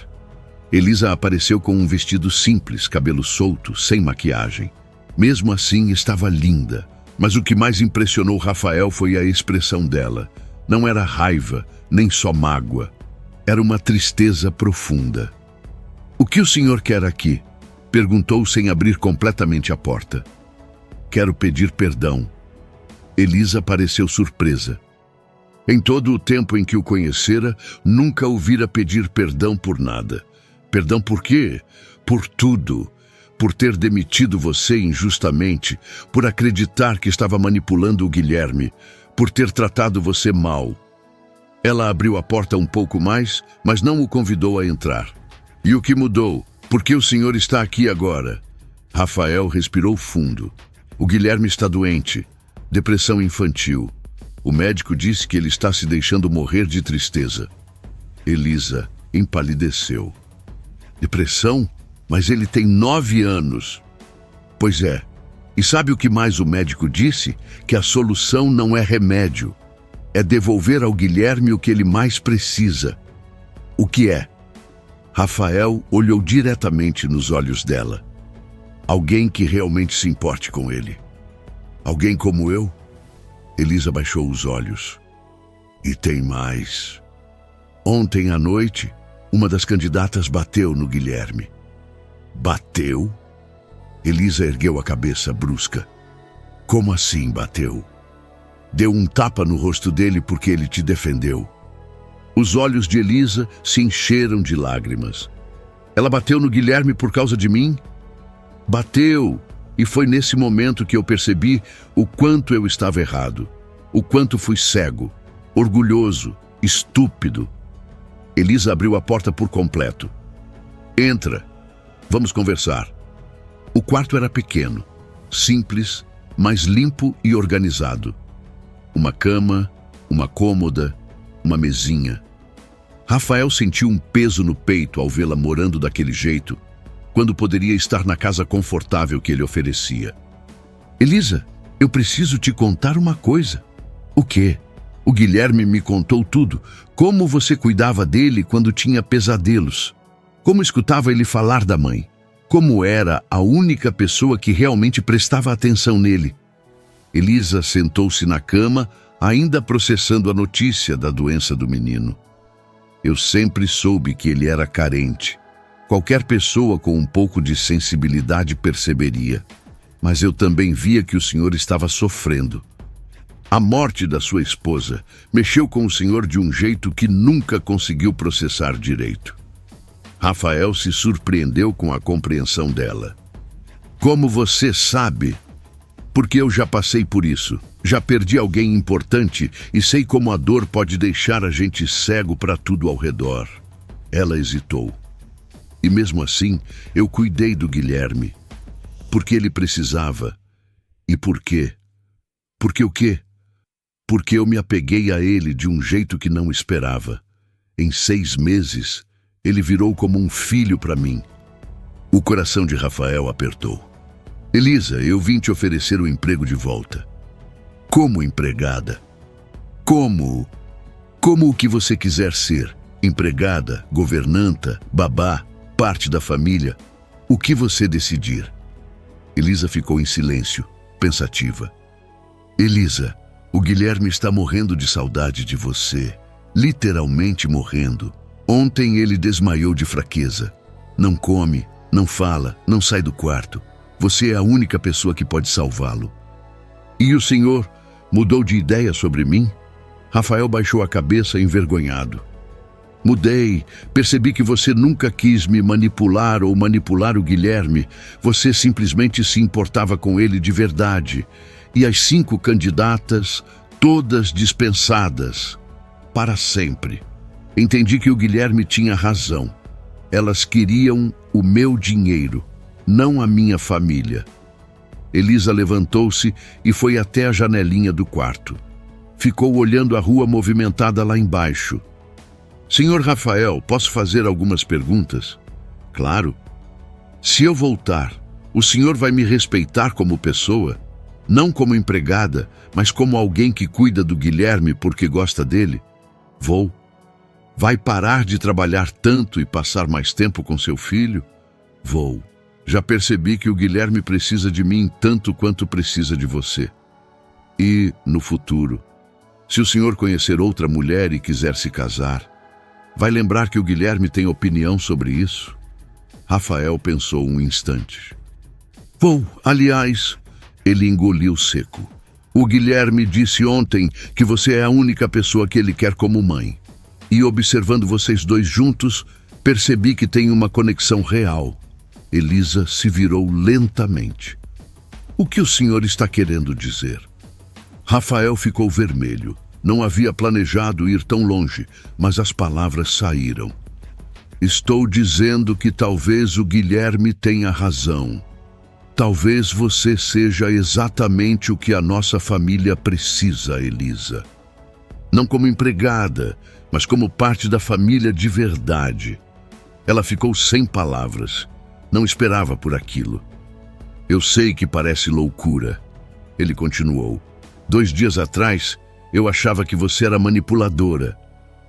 Elisa apareceu com um vestido simples, cabelo solto, sem maquiagem. Mesmo assim, estava linda. Mas o que mais impressionou Rafael foi a expressão dela. Não era raiva, nem só mágoa. Era uma tristeza profunda. O que o senhor quer aqui? Perguntou sem abrir completamente a porta. Quero pedir perdão. Elisa pareceu surpresa. Em todo o tempo em que o conhecera, nunca o vira pedir perdão por nada. Perdão por quê? Por tudo. Por ter demitido você injustamente, por acreditar que estava manipulando o Guilherme, por ter tratado você mal. Ela abriu a porta um pouco mais, mas não o convidou a entrar. E o que mudou? Por que o senhor está aqui agora? Rafael respirou fundo. O Guilherme está doente. Depressão infantil. O médico disse que ele está se deixando morrer de tristeza. Elisa empalideceu. Depressão? Mas ele tem 9 anos. Pois é. E sabe o que mais o médico disse? Que a solução não é remédio. É devolver ao Guilherme o que ele mais precisa. O que é? Rafael olhou diretamente nos olhos dela. Alguém que realmente se importe com ele. Alguém como eu? Elisa baixou os olhos. E tem mais. Ontem à noite, uma das candidatas bateu no Guilherme. Bateu? Elisa ergueu a cabeça brusca. Como assim bateu? Deu um tapa no rosto dele porque ele te defendeu. Os olhos de Elisa se encheram de lágrimas. Ela bateu no Guilherme por causa de mim? Bateu! E foi nesse momento que eu percebi o quanto eu estava errado. O quanto fui cego, orgulhoso, estúpido. Elisa abriu a porta por completo. Entra. Vamos conversar. O quarto era pequeno, simples, mas limpo e organizado. Uma cama, uma cômoda, uma mesinha. Rafael sentiu um peso no peito ao vê-la morando daquele jeito, quando poderia estar na casa confortável que ele oferecia. Elisa, eu preciso te contar uma coisa. O quê? O Guilherme me contou tudo. Como você cuidava dele quando tinha pesadelos. Como escutava ele falar da mãe. Como era a única pessoa que realmente prestava atenção nele. Elisa sentou-se na cama, ainda processando a notícia da doença do menino. Eu sempre soube que ele era carente. Qualquer pessoa com um pouco de sensibilidade perceberia. Mas eu também via que o senhor estava sofrendo. A morte da sua esposa mexeu com o senhor de um jeito que nunca conseguiu processar direito. Rafael se surpreendeu com a compreensão dela. Como você sabe? Porque eu já passei por isso. Já perdi alguém importante e sei como a dor pode deixar a gente cego para tudo ao redor. Ela hesitou. E mesmo assim, eu cuidei do Guilherme. Porque ele precisava. E por quê? Porque o quê? Porque eu me apeguei a ele de um jeito que não esperava. Em 6 meses, ele virou como um filho para mim. O coração de Rafael apertou. Elisa, eu vim te oferecer o emprego de volta. Como empregada? Como o que você quiser ser. Empregada, governanta, babá, parte da família. O que você decidir. Elisa ficou em silêncio, pensativa. Elisa, o Guilherme está morrendo de saudade de você. Literalmente morrendo. Ontem ele desmaiou de fraqueza. Não come, não fala, não sai do quarto. Você é a única pessoa que pode salvá-lo. E o senhor mudou de ideia sobre mim? Rafael baixou a cabeça envergonhado. Mudei, percebi que você nunca quis me manipular ou manipular o Guilherme. Você simplesmente se importava com ele de verdade. E as 5 candidatas, todas dispensadas. Para sempre. Entendi que o Guilherme tinha razão. Elas queriam o meu dinheiro, não a minha família. Elisa levantou-se e foi até a janelinha do quarto. Ficou olhando a rua movimentada lá embaixo. Senhor Rafael, posso fazer algumas perguntas? Claro. Se eu voltar, o senhor vai me respeitar como pessoa? Não como empregada, mas como alguém que cuida do Guilherme porque gosta dele? Vou. Vai parar de trabalhar tanto e passar mais tempo com seu filho? Vou. Já percebi que o Guilherme precisa de mim tanto quanto precisa de você. E, no futuro, se o senhor conhecer outra mulher e quiser se casar, vai lembrar que o Guilherme tem opinião sobre isso? Rafael pensou um instante. Vou, aliás, ele engoliu seco. O Guilherme disse ontem que você é a única pessoa que ele quer como mãe. E observando vocês dois juntos, percebi que tem uma conexão real. Elisa se virou lentamente. O que o senhor está querendo dizer? Rafael ficou vermelho. Não havia planejado ir tão longe, mas as palavras saíram. Estou dizendo que talvez o Guilherme tenha razão. Talvez você seja exatamente o que a nossa família precisa, Elisa. Não como empregada, mas como parte da família de verdade. Ela ficou sem palavras. Não esperava por aquilo. Eu sei que parece loucura. Ele continuou. 2 dias atrás, eu achava que você era manipuladora.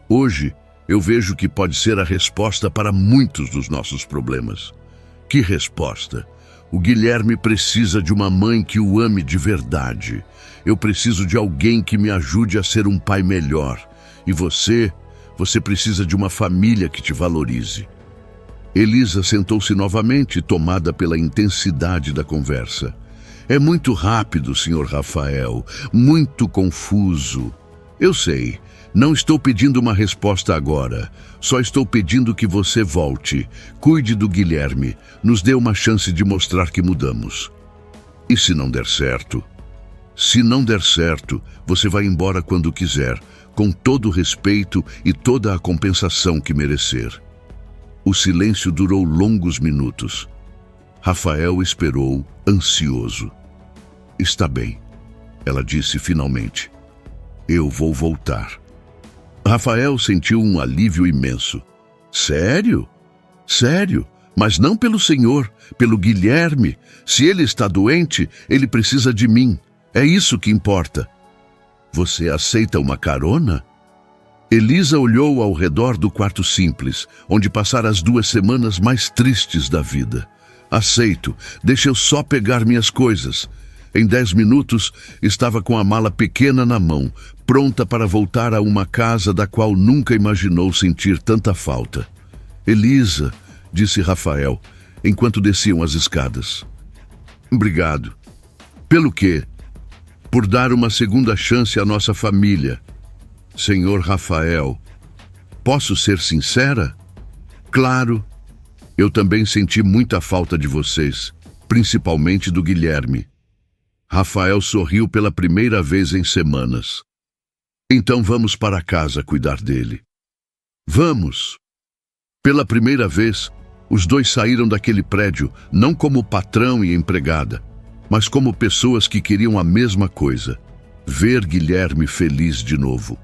Hoje, eu vejo que pode ser a resposta para muitos dos nossos problemas. Que resposta? O Guilherme precisa de uma mãe que o ame de verdade. Eu preciso de alguém que me ajude a ser um pai melhor. E você precisa de uma família que te valorize. Elisa sentou-se novamente, tomada pela intensidade da conversa. É muito rápido, Sr. Rafael, muito confuso. Eu sei, não estou pedindo uma resposta agora. Só estou pedindo que você volte, cuide do Guilherme, nos dê uma chance de mostrar que mudamos. E se não der certo? Se não der certo, você vai embora quando quiser, com todo o respeito e toda a compensação que merecer. O silêncio durou longos minutos. Rafael esperou, ansioso. Está bem, ela disse finalmente. Eu vou voltar. Rafael sentiu um alívio imenso. Sério? Sério? Mas não pelo senhor, pelo Guilherme. Se ele está doente, ele precisa de mim. É isso que importa. Você aceita uma carona? Elisa olhou ao redor do quarto simples, onde passara as 2 semanas mais tristes da vida. Aceito, deixa eu só pegar minhas coisas. Em 10 minutos, estava com a mala pequena na mão, pronta para voltar a uma casa da qual nunca imaginou sentir tanta falta. Elisa, disse Rafael, enquanto desciam as escadas. Obrigado. Pelo quê? Por dar uma segunda chance à nossa família. Senhor Rafael, posso ser sincera? Claro, eu também senti muita falta de vocês, principalmente do Guilherme. Rafael sorriu pela primeira vez em semanas. Então vamos para casa cuidar dele. Vamos! Pela primeira vez, os dois saíram daquele prédio, não como patrão e empregada, mas como pessoas que queriam a mesma coisa, ver Guilherme feliz de novo.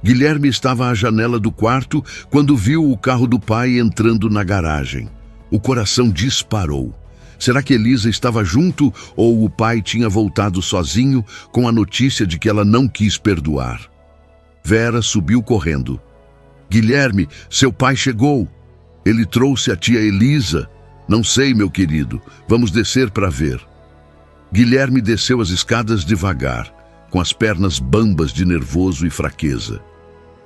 Guilherme estava à janela do quarto quando viu o carro do pai entrando na garagem. O coração disparou. Será que Elisa estava junto ou o pai tinha voltado sozinho com a notícia de que ela não quis perdoar? Vera subiu correndo. Guilherme, seu pai chegou. Ele trouxe a tia Elisa. Não sei, meu querido. Vamos descer para ver. Guilherme desceu as escadas devagar, com as pernas bambas de nervoso e fraqueza.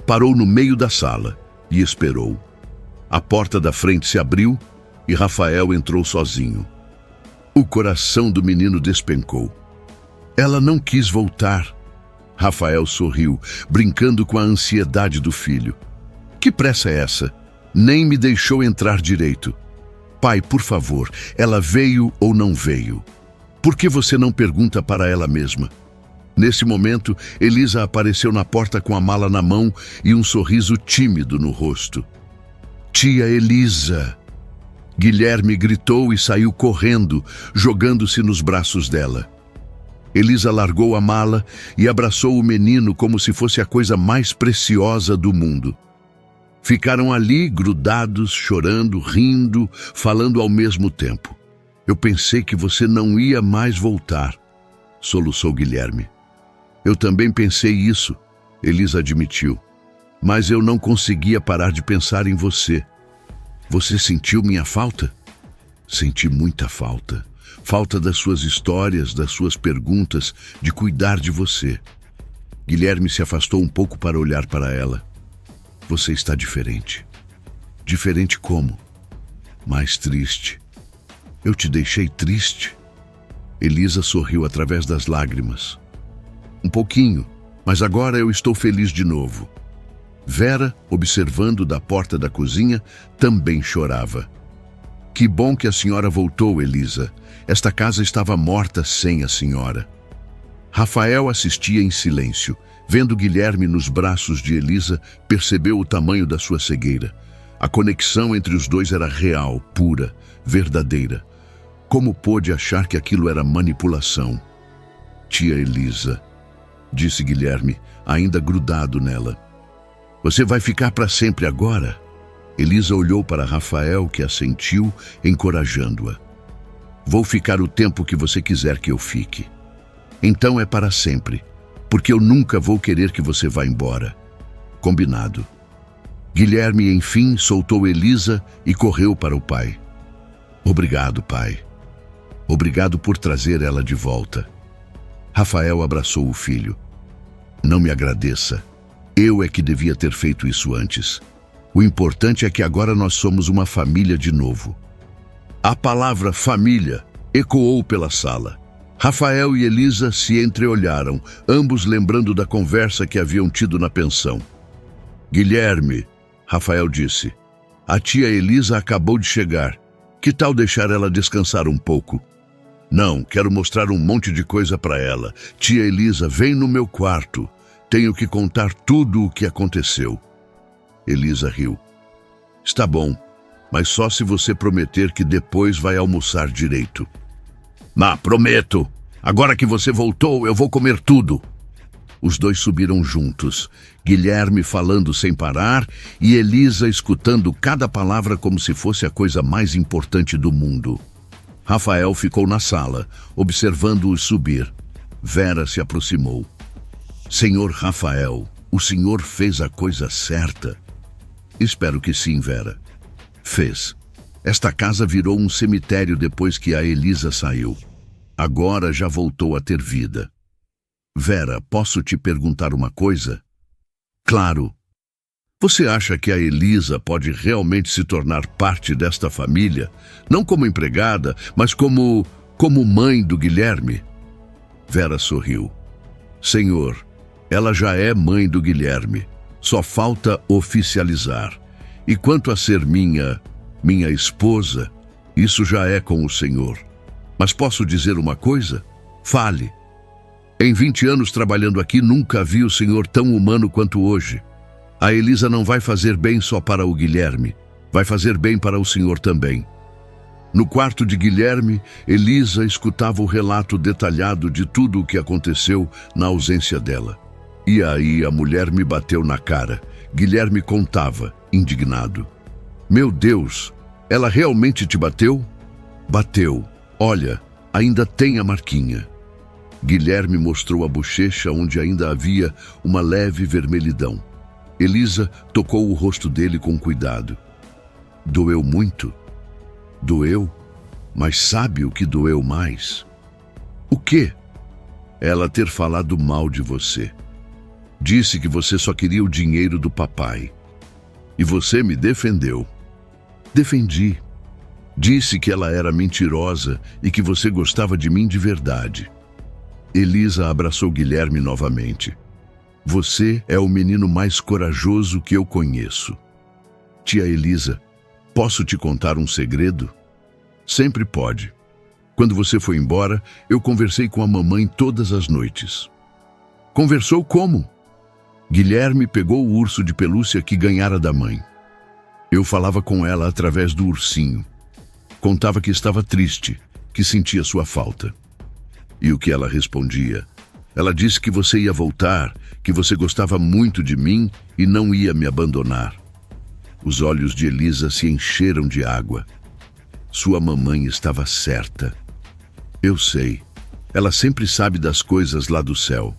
Parou no meio da sala e esperou. A porta da frente se abriu e Rafael entrou sozinho. O coração do menino despencou. Ela não quis voltar. Rafael sorriu, brincando com a ansiedade do filho. Que pressa é essa? Nem me deixou entrar direito. Pai, por favor, ela veio ou não veio? Por que você não pergunta para ela mesma? Nesse momento, Elisa apareceu na porta com a mala na mão e um sorriso tímido no rosto. Tia Elisa! Guilherme gritou e saiu correndo, jogando-se nos braços dela. Elisa largou a mala e abraçou o menino como se fosse a coisa mais preciosa do mundo. Ficaram ali, grudados, chorando, rindo, falando ao mesmo tempo. Eu pensei que você não ia mais voltar, soluçou Guilherme. Eu também pensei isso, Elisa admitiu. Mas eu não conseguia parar de pensar em você. Você sentiu minha falta? Senti muita falta. Falta das suas histórias, das suas perguntas, de cuidar de você. Guilherme se afastou um pouco para olhar para ela. Você está diferente. Diferente como? Mais triste. Eu te deixei triste? Elisa sorriu através das lágrimas. Um pouquinho, mas agora eu estou feliz de novo. Vera, observando da porta da cozinha, também chorava. Que bom que a senhora voltou, Elisa. Esta casa estava morta sem a senhora. Rafael assistia em silêncio. Vendo Guilherme nos braços de Elisa, percebeu o tamanho da sua cegueira. A conexão entre os dois era real, pura, verdadeira. Como pôde achar que aquilo era manipulação? Tia Elisa, disse Guilherme, ainda grudado nela. Você vai ficar para sempre agora? Elisa olhou para Rafael, que assentiu, encorajando-a. Vou ficar o tempo que você quiser que eu fique. Então é para sempre, porque eu nunca vou querer que você vá embora. Combinado. Guilherme, enfim, soltou Elisa e correu para o pai. Obrigado, pai. Obrigado por trazer ela de volta. Rafael abraçou o filho. Não me agradeça. Eu é que devia ter feito isso antes. O importante é que agora nós somos uma família de novo. A palavra família ecoou pela sala. Rafael e Elisa se entreolharam, ambos lembrando da conversa que haviam tido na pensão. Guilherme, Rafael disse, a tia Elisa acabou de chegar. Que tal deixar ela descansar um pouco? Não, quero mostrar um monte de coisa para ela. Tia Elisa, vem no meu quarto. Tenho que contar tudo o que aconteceu. Elisa riu. Está bom, mas só se você prometer que depois vai almoçar direito. Prometo. Agora que você voltou, eu vou comer tudo. Os dois subiram juntos, Guilherme falando sem parar e Elisa escutando cada palavra como se fosse a coisa mais importante do mundo. Rafael ficou na sala, observando-os subir. Vera se aproximou. Senhor Rafael, o senhor fez a coisa certa? Espero que sim, Vera. Fez. Esta casa virou um cemitério depois que a Elisa saiu. Agora já voltou a ter vida. Vera, posso te perguntar uma coisa? Claro. Você acha que a Elisa pode realmente se tornar parte desta família? Não como empregada, mas como mãe do Guilherme? Vera sorriu. Senhor, ela já é mãe do Guilherme. Só falta oficializar. E quanto a ser minha esposa, isso já é com o Senhor. Mas posso dizer uma coisa? Fale. Em 20 anos trabalhando aqui, nunca vi o Senhor tão humano quanto hoje. A Elisa não vai fazer bem só para o Guilherme, vai fazer bem para o Senhor também. No quarto de Guilherme, Elisa escutava o relato detalhado de tudo o que aconteceu na ausência dela. E aí a mulher me bateu na cara. Guilherme contava, indignado. Meu Deus, ela realmente te bateu? Bateu. Olha, ainda tem a marquinha. Guilherme mostrou a bochecha onde ainda havia uma leve vermelhidão. Elisa tocou o rosto dele com cuidado. Doeu muito? Doeu? Mas sabe o que doeu mais? O quê? Ela ter falado mal de você. Disse que você só queria o dinheiro do papai. E você me defendeu. Defendi. Disse que ela era mentirosa e que você gostava de mim de verdade. Elisa abraçou Guilherme novamente. Você é o menino mais corajoso que eu conheço. Tia Elisa, posso te contar um segredo? Sempre pode. Quando você foi embora, eu conversei com a mamãe todas as noites. Conversou como? Guilherme pegou o urso de pelúcia que ganhara da mãe. Eu falava com ela através do ursinho. Contava que estava triste, que sentia sua falta. E o que ela respondia? Ela disse que você ia voltar, que você gostava muito de mim e não ia me abandonar. Os olhos de Elisa se encheram de água. Sua mamãe estava certa. Eu sei. Ela sempre sabe das coisas lá do céu.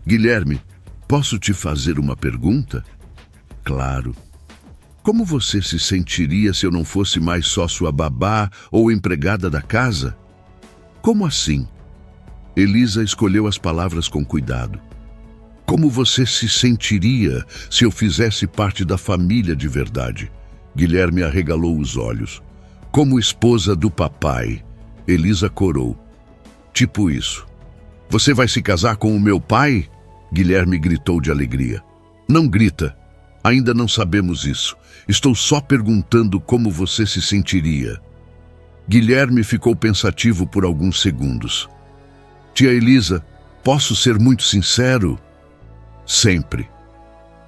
Guilherme, posso te fazer uma pergunta? Claro. Como você se sentiria se eu não fosse mais só sua babá ou empregada da casa? Como assim? Elisa escolheu as palavras com cuidado. Como você se sentiria se eu fizesse parte da família de verdade? Guilherme arregalou os olhos. Como esposa do papai, Elisa corou. Tipo isso. Você vai se casar com o meu pai? Guilherme gritou de alegria. Não grita. Ainda não sabemos isso. Estou só perguntando como você se sentiria. Guilherme ficou pensativo por alguns segundos. Tia Elisa, posso ser muito sincero? Sempre.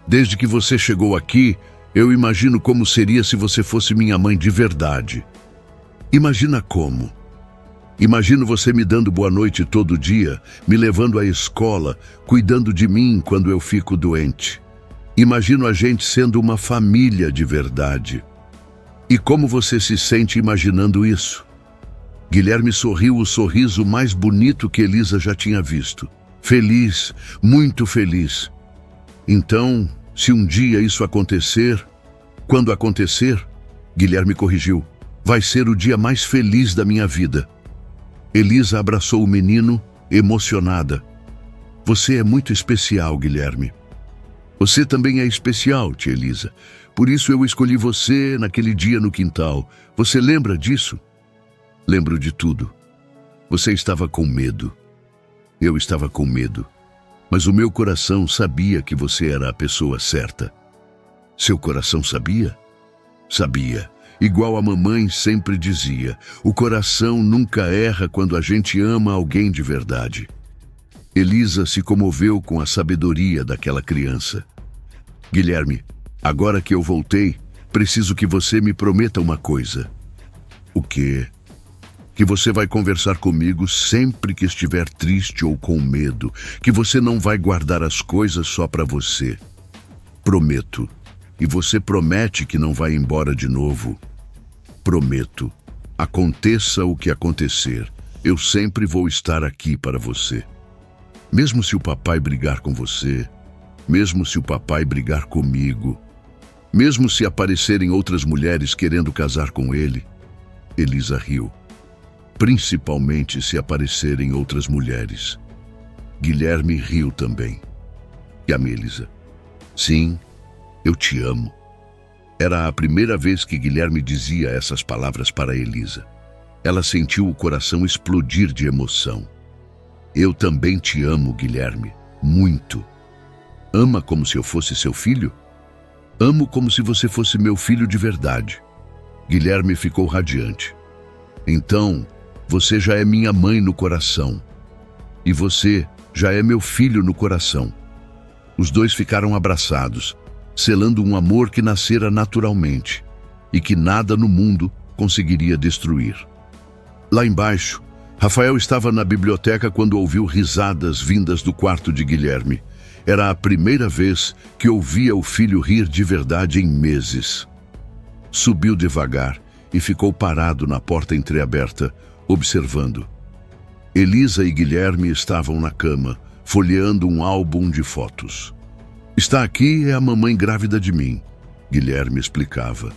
Desde que você chegou aqui, eu imagino como seria se você fosse minha mãe de verdade. Imagina como? Imagino você me dando boa noite todo dia, me levando à escola, cuidando de mim quando eu fico doente. Imagino a gente sendo uma família de verdade. E como você se sente imaginando isso? Guilherme sorriu o sorriso mais bonito que Elisa já tinha visto. Feliz, muito feliz. Então, se um dia isso acontecer, quando acontecer, Guilherme corrigiu, vai ser o dia mais feliz da minha vida. Elisa abraçou o menino, emocionada. Você é muito especial, Guilherme. Você também é especial, tia Elisa. Por isso eu escolhi você naquele dia no quintal. Você lembra disso? Lembro de tudo. Você estava com medo. Eu estava com medo. Mas o meu coração sabia que você era a pessoa certa. Seu coração sabia? Sabia. Igual a mamãe sempre dizia, o coração nunca erra quando a gente ama alguém de verdade. Elisa se comoveu com a sabedoria daquela criança. Guilherme, agora que eu voltei, preciso que você me prometa uma coisa. O quê? Que você vai conversar comigo sempre que estiver triste ou com medo, que você não vai guardar as coisas só para você. Prometo. E você promete que não vai embora de novo? Prometo. Aconteça o que acontecer, eu sempre vou estar aqui para você. Mesmo se o papai brigar com você, mesmo se o papai brigar comigo, mesmo se aparecerem outras mulheres querendo casar com ele, Elisa riu. Principalmente se aparecerem outras mulheres. Guilherme riu também. E a Elisa? Sim, eu te amo. Era a primeira vez que Guilherme dizia essas palavras para Elisa. Ela sentiu o coração explodir de emoção. Eu também te amo, Guilherme, muito. Ama como se eu fosse seu filho? Amo como se você fosse meu filho de verdade. Guilherme ficou radiante. Então, você já é minha mãe no coração. E você já é meu filho no coração. Os dois ficaram abraçados, selando um amor que nascera naturalmente e que nada no mundo conseguiria destruir. Lá embaixo, Rafael estava na biblioteca quando ouviu risadas vindas do quarto de Guilherme. Era a primeira vez que ouvia o filho rir de verdade em meses. Subiu devagar e ficou parado na porta entreaberta, observando. Elisa e Guilherme estavam na cama, folheando um álbum de fotos. Está aqui é a mamãe grávida de mim, Guilherme explicava.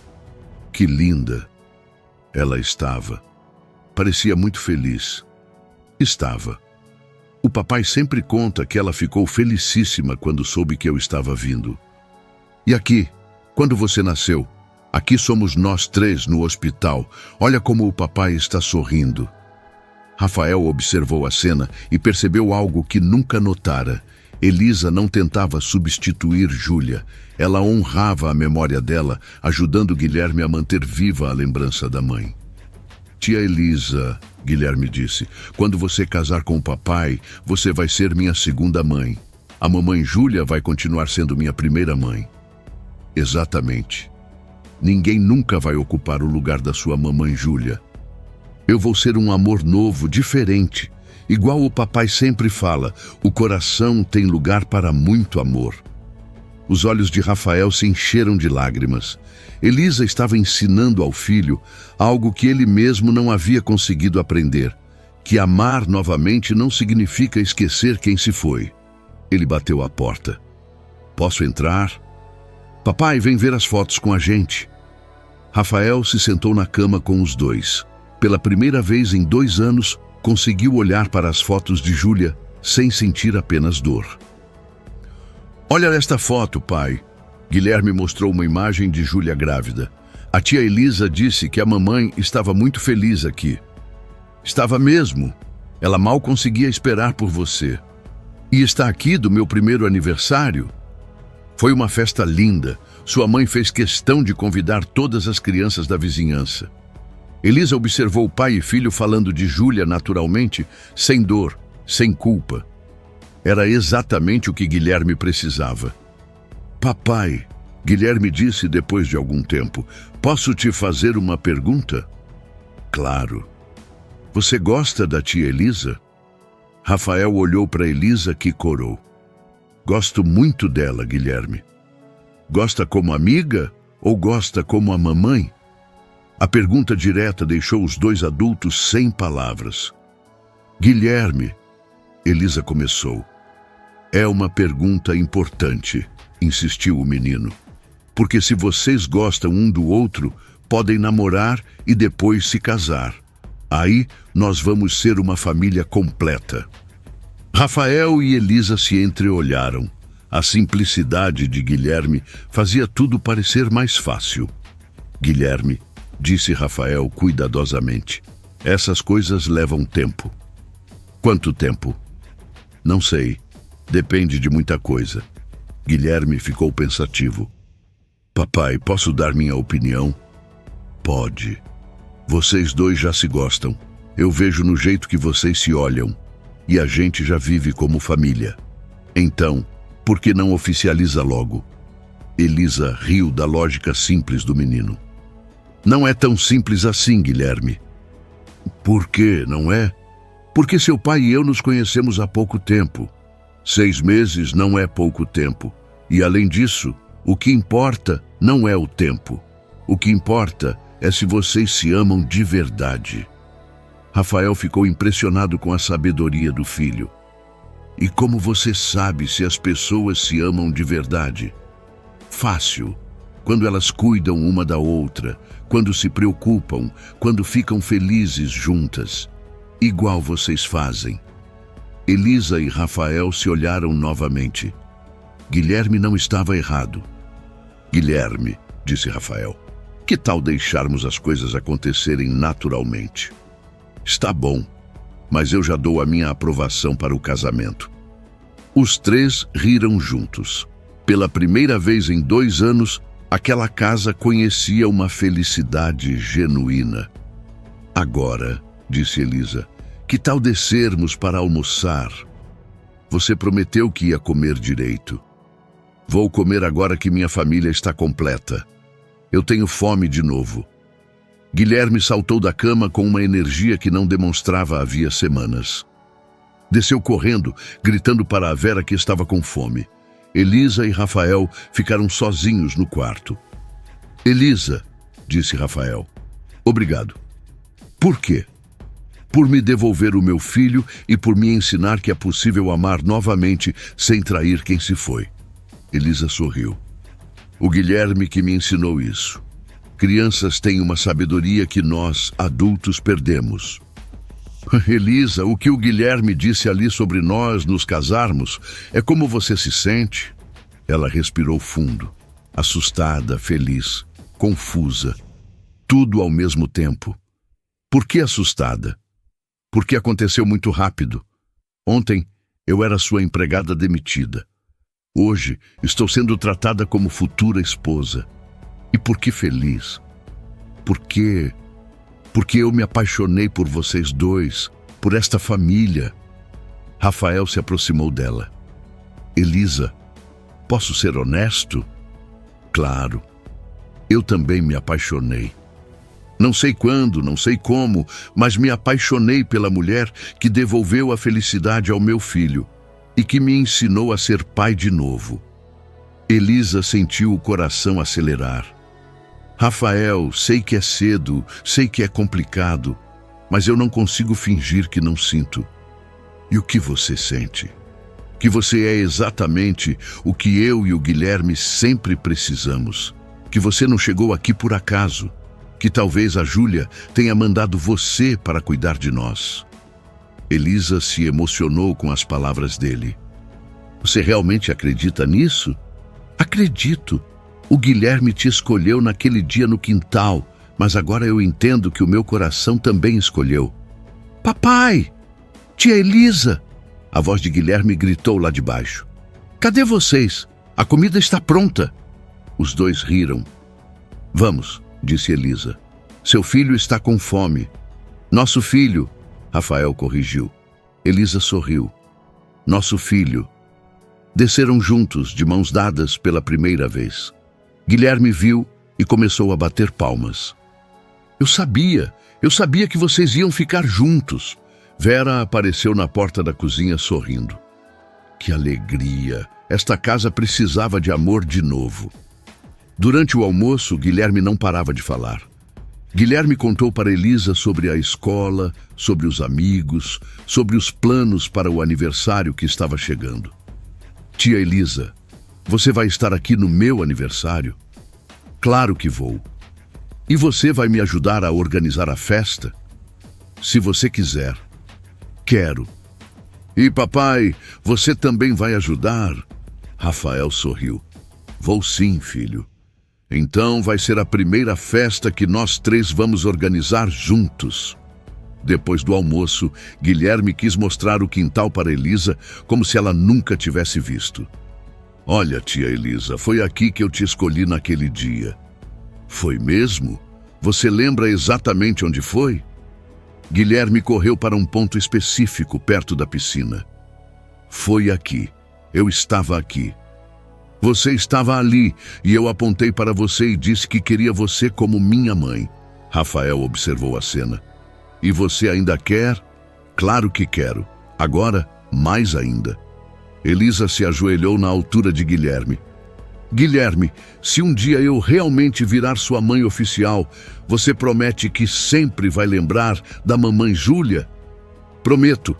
Que linda! Ela estava. Parecia muito feliz. Estava. O papai sempre conta que ela ficou felicíssima quando soube que eu estava vindo. E aqui, quando você nasceu, aqui somos nós três no hospital. Olha como o papai está sorrindo. Rafael observou a cena e percebeu algo que nunca notara. Elisa não tentava substituir Júlia. Ela honrava a memória dela, ajudando Guilherme a manter viva a lembrança da mãe. Tia Elisa, Guilherme disse, quando você casar com o papai, você vai ser minha segunda mãe. A mamãe Júlia vai continuar sendo minha primeira mãe. Exatamente. Ninguém nunca vai ocupar o lugar da sua mamãe Júlia. Eu vou ser um amor novo, diferente. Igual o papai sempre fala, o coração tem lugar para muito amor. Os olhos de Rafael se encheram de lágrimas. Elisa estava ensinando ao filho algo que ele mesmo não havia conseguido aprender, que amar novamente não significa esquecer quem se foi. Ele bateu à porta. Posso entrar? Papai, vem ver as fotos com a gente. Rafael se sentou na cama com os dois. Pela primeira vez em 2 anos, conseguiu olhar para as fotos de Júlia sem sentir apenas dor. Olha esta foto, pai. Guilherme mostrou uma imagem de Júlia grávida. A tia Elisa disse que a mamãe estava muito feliz aqui. Estava mesmo. Ela mal conseguia esperar por você. E está aqui do meu primeiro aniversário? Foi uma festa linda. Sua mãe fez questão de convidar todas as crianças da vizinhança. Elisa observou o pai e filho falando de Júlia naturalmente, sem dor, sem culpa. Era exatamente o que Guilherme precisava. Papai, Guilherme disse depois de algum tempo, posso te fazer uma pergunta? Claro. Você gosta da tia Elisa? Rafael olhou para Elisa, que corou. Gosto muito dela, Guilherme. Gosta como amiga ou gosta como a mamãe? A pergunta direta deixou os dois adultos sem palavras. Guilherme, Elisa começou. É uma pergunta importante, insistiu o menino. Porque se vocês gostam um do outro, podem namorar e depois se casar. Aí nós vamos ser uma família completa. Rafael e Elisa se entreolharam. A simplicidade de Guilherme fazia tudo parecer mais fácil. Guilherme, disse Rafael cuidadosamente, essas coisas levam tempo. Quanto tempo? Não sei. Depende de muita coisa. Guilherme ficou pensativo. Papai, posso dar minha opinião? Pode. Vocês dois já se gostam. Eu vejo no jeito que vocês se olham. E a gente já vive como família. Então, por que não oficializa logo? Elisa riu da lógica simples do menino. Não é tão simples assim, Guilherme. Por quê, não é? Porque seu pai e eu nos conhecemos há pouco tempo. 6 meses não é pouco tempo. E além disso, o que importa não é o tempo. O que importa é se vocês se amam de verdade. Rafael ficou impressionado com a sabedoria do filho. E como você sabe se as pessoas se amam de verdade? Fácil. Quando elas cuidam uma da outra, quando se preocupam, quando ficam felizes juntas. Igual vocês fazem. Elisa e Rafael se olharam novamente. Guilherme não estava errado. Guilherme, disse Rafael, que tal deixarmos as coisas acontecerem naturalmente? Está bom, mas eu já dou a minha aprovação para o casamento. Os três riram juntos. Pela primeira vez em 2 anos, aquela casa conhecia uma felicidade genuína. Agora, disse Elisa, que tal descermos para almoçar? Você prometeu que ia comer direito. Vou comer agora que minha família está completa. Eu tenho fome de novo. Guilherme saltou da cama com uma energia que não demonstrava havia semanas. Desceu correndo, gritando para a Vera que estava com fome. Elisa e Rafael ficaram sozinhos no quarto. Elisa, disse Rafael, obrigado. Por quê? Por me devolver o meu filho e por me ensinar que é possível amar novamente sem trair quem se foi. Elisa sorriu. O Guilherme que me ensinou isso. Crianças têm uma sabedoria que nós, adultos, perdemos. Elisa, o que o Guilherme disse ali sobre nós nos casarmos é como você se sente? Ela respirou fundo, assustada, feliz, confusa, tudo ao mesmo tempo. Por que assustada? Porque aconteceu muito rápido. Ontem eu era sua empregada demitida. Hoje estou sendo tratada como futura esposa. E por que feliz? Porque eu me apaixonei por vocês dois, por esta família. Rafael se aproximou dela. Elisa, posso ser honesto? Claro. Eu também me apaixonei. Não sei quando, não sei como, mas me apaixonei pela mulher que devolveu a felicidade ao meu filho e que me ensinou a ser pai de novo. Elisa sentiu o coração acelerar. Rafael, sei que é cedo, sei que é complicado, mas eu não consigo fingir que não sinto. E o que você sente? Que você é exatamente o que eu e o Guilherme sempre precisamos. Que você não chegou aqui por acaso. Que talvez a Júlia tenha mandado você para cuidar de nós. Elisa se emocionou com as palavras dele. Você realmente acredita nisso? Acredito. O Guilherme te escolheu naquele dia no quintal, mas agora eu entendo que o meu coração também escolheu. Papai! Tia Elisa! A voz de Guilherme gritou lá de baixo. Cadê vocês? A comida está pronta. Os dois riram. Vamos, disse Elisa. Seu filho está com fome. Nosso filho, Rafael corrigiu. Elisa sorriu. Nosso filho. Desceram juntos, de mãos dadas pela primeira vez. Guilherme viu e começou a bater palmas. Eu sabia que vocês iam ficar juntos. Vera apareceu na porta da cozinha sorrindo. Que alegria! Esta casa precisava de amor de novo. Durante o almoço, Guilherme não parava de falar. Guilherme contou para Elisa sobre a escola, sobre os amigos, sobre os planos para o aniversário que estava chegando. Tia Elisa, você vai estar aqui no meu aniversário? Claro que vou. E você vai me ajudar a organizar a festa? Se você quiser. Quero. E papai, você também vai ajudar? Rafael sorriu. Vou sim, filho. Então vai ser a primeira festa que nós três vamos organizar juntos. Depois do almoço, Guilherme quis mostrar o quintal para Elisa como se ela nunca tivesse visto. Olha, tia Elisa, foi aqui que eu te escolhi naquele dia. Foi mesmo? Você lembra exatamente onde foi? Guilherme correu para um ponto específico perto da piscina. Foi aqui. Eu estava aqui. Você estava ali e eu apontei para você e disse que queria você como minha mãe. Rafael observou a cena. E você ainda quer? Claro que quero. Agora, mais ainda. Elisa se ajoelhou na altura de Guilherme. Guilherme, se um dia eu realmente virar sua mãe oficial, você promete que sempre vai lembrar da mamãe Júlia? Prometo.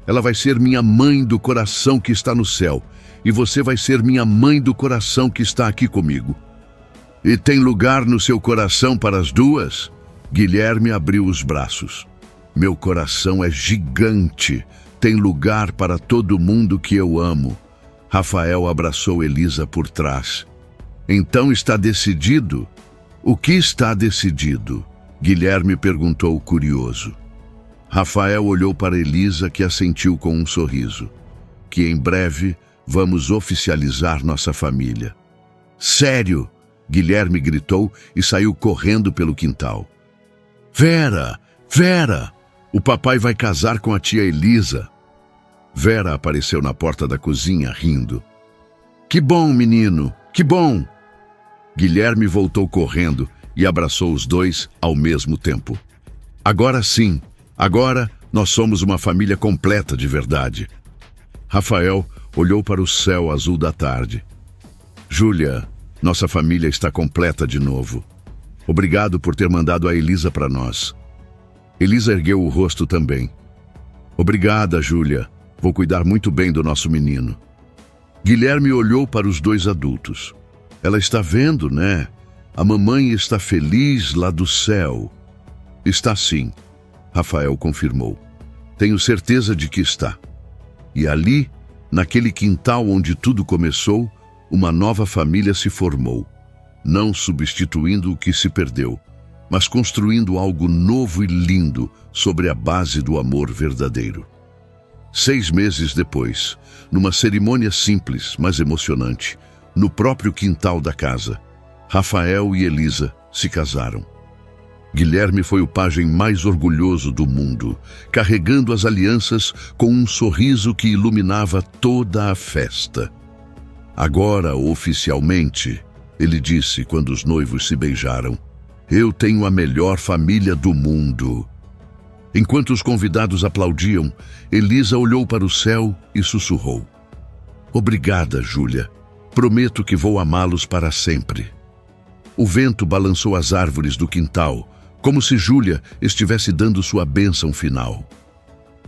Ela vai ser minha mãe do coração que está no céu. E você vai ser minha mãe do coração que está aqui comigo. E tem lugar no seu coração para as duas? Guilherme abriu os braços. Meu coração é gigante. Tem lugar para todo mundo que eu amo. Rafael abraçou Elisa por trás. Então está decidido? O que está decidido? Guilherme perguntou curioso. Rafael olhou para Elisa, que assentiu com um sorriso. Que em breve vamos oficializar nossa família. Sério? Guilherme gritou e saiu correndo pelo quintal. Vera! Vera! O papai vai casar com a tia Elisa. Vera apareceu na porta da cozinha, rindo. Que bom, menino! Que bom! Guilherme voltou correndo e abraçou os dois ao mesmo tempo. Agora sim! Agora nós somos uma família completa de verdade. Rafael olhou para o céu azul da tarde. Júlia, nossa família está completa de novo. Obrigado por ter mandado a Elisa para nós. Elisa ergueu o rosto também. Obrigada, Júlia. Vou cuidar muito bem do nosso menino. Guilherme olhou para os dois adultos. Ela está vendo, né? A mamãe está feliz lá do céu. Está sim, Rafael confirmou. Tenho certeza de que está. E ali, naquele quintal onde tudo começou, uma nova família se formou, não substituindo o que se perdeu, mas construindo algo novo e lindo sobre a base do amor verdadeiro. 6 meses depois, numa cerimônia simples, mas emocionante, no próprio quintal da casa, Rafael e Elisa se casaram. Guilherme foi o pajem mais orgulhoso do mundo, carregando as alianças com um sorriso que iluminava toda a festa. Agora, oficialmente, ele disse quando os noivos se beijaram, eu tenho a melhor família do mundo. Enquanto os convidados aplaudiam, Elisa olhou para o céu e sussurrou. Obrigada, Júlia. Prometo que vou amá-los para sempre. O vento balançou as árvores do quintal, como se Júlia estivesse dando sua bênção final.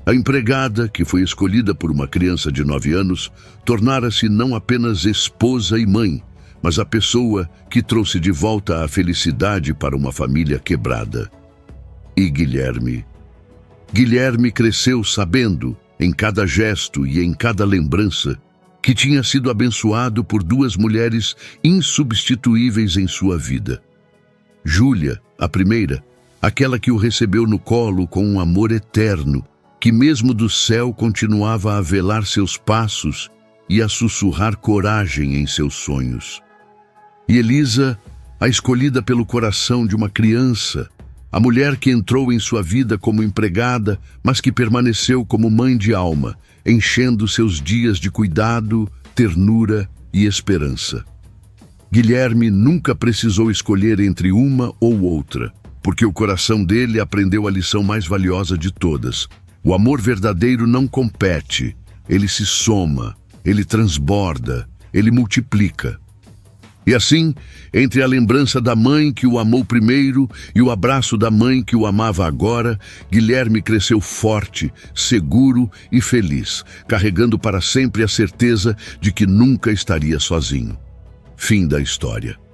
A empregada, que foi escolhida por uma criança de 9 anos, tornara-se não apenas esposa e mãe, mas a pessoa que trouxe de volta a felicidade para uma família quebrada. E Guilherme? Guilherme cresceu sabendo, em cada gesto e em cada lembrança, que tinha sido abençoado por 2 mulheres insubstituíveis em sua vida. Júlia, a primeira, aquela que o recebeu no colo com um amor eterno, que mesmo do céu continuava a velar seus passos e a sussurrar coragem em seus sonhos. E Elisa, a escolhida pelo coração de uma criança, a mulher que entrou em sua vida como empregada, mas que permaneceu como mãe de alma, enchendo seus dias de cuidado, ternura e esperança. Guilherme nunca precisou escolher entre uma ou outra, porque o coração dele aprendeu a lição mais valiosa de todas. O amor verdadeiro não compete, ele se soma, ele transborda, ele multiplica. E assim, entre a lembrança da mãe que o amou primeiro e o abraço da mãe que o amava agora, Guilherme cresceu forte, seguro e feliz, carregando para sempre a certeza de que nunca estaria sozinho. Fim da história.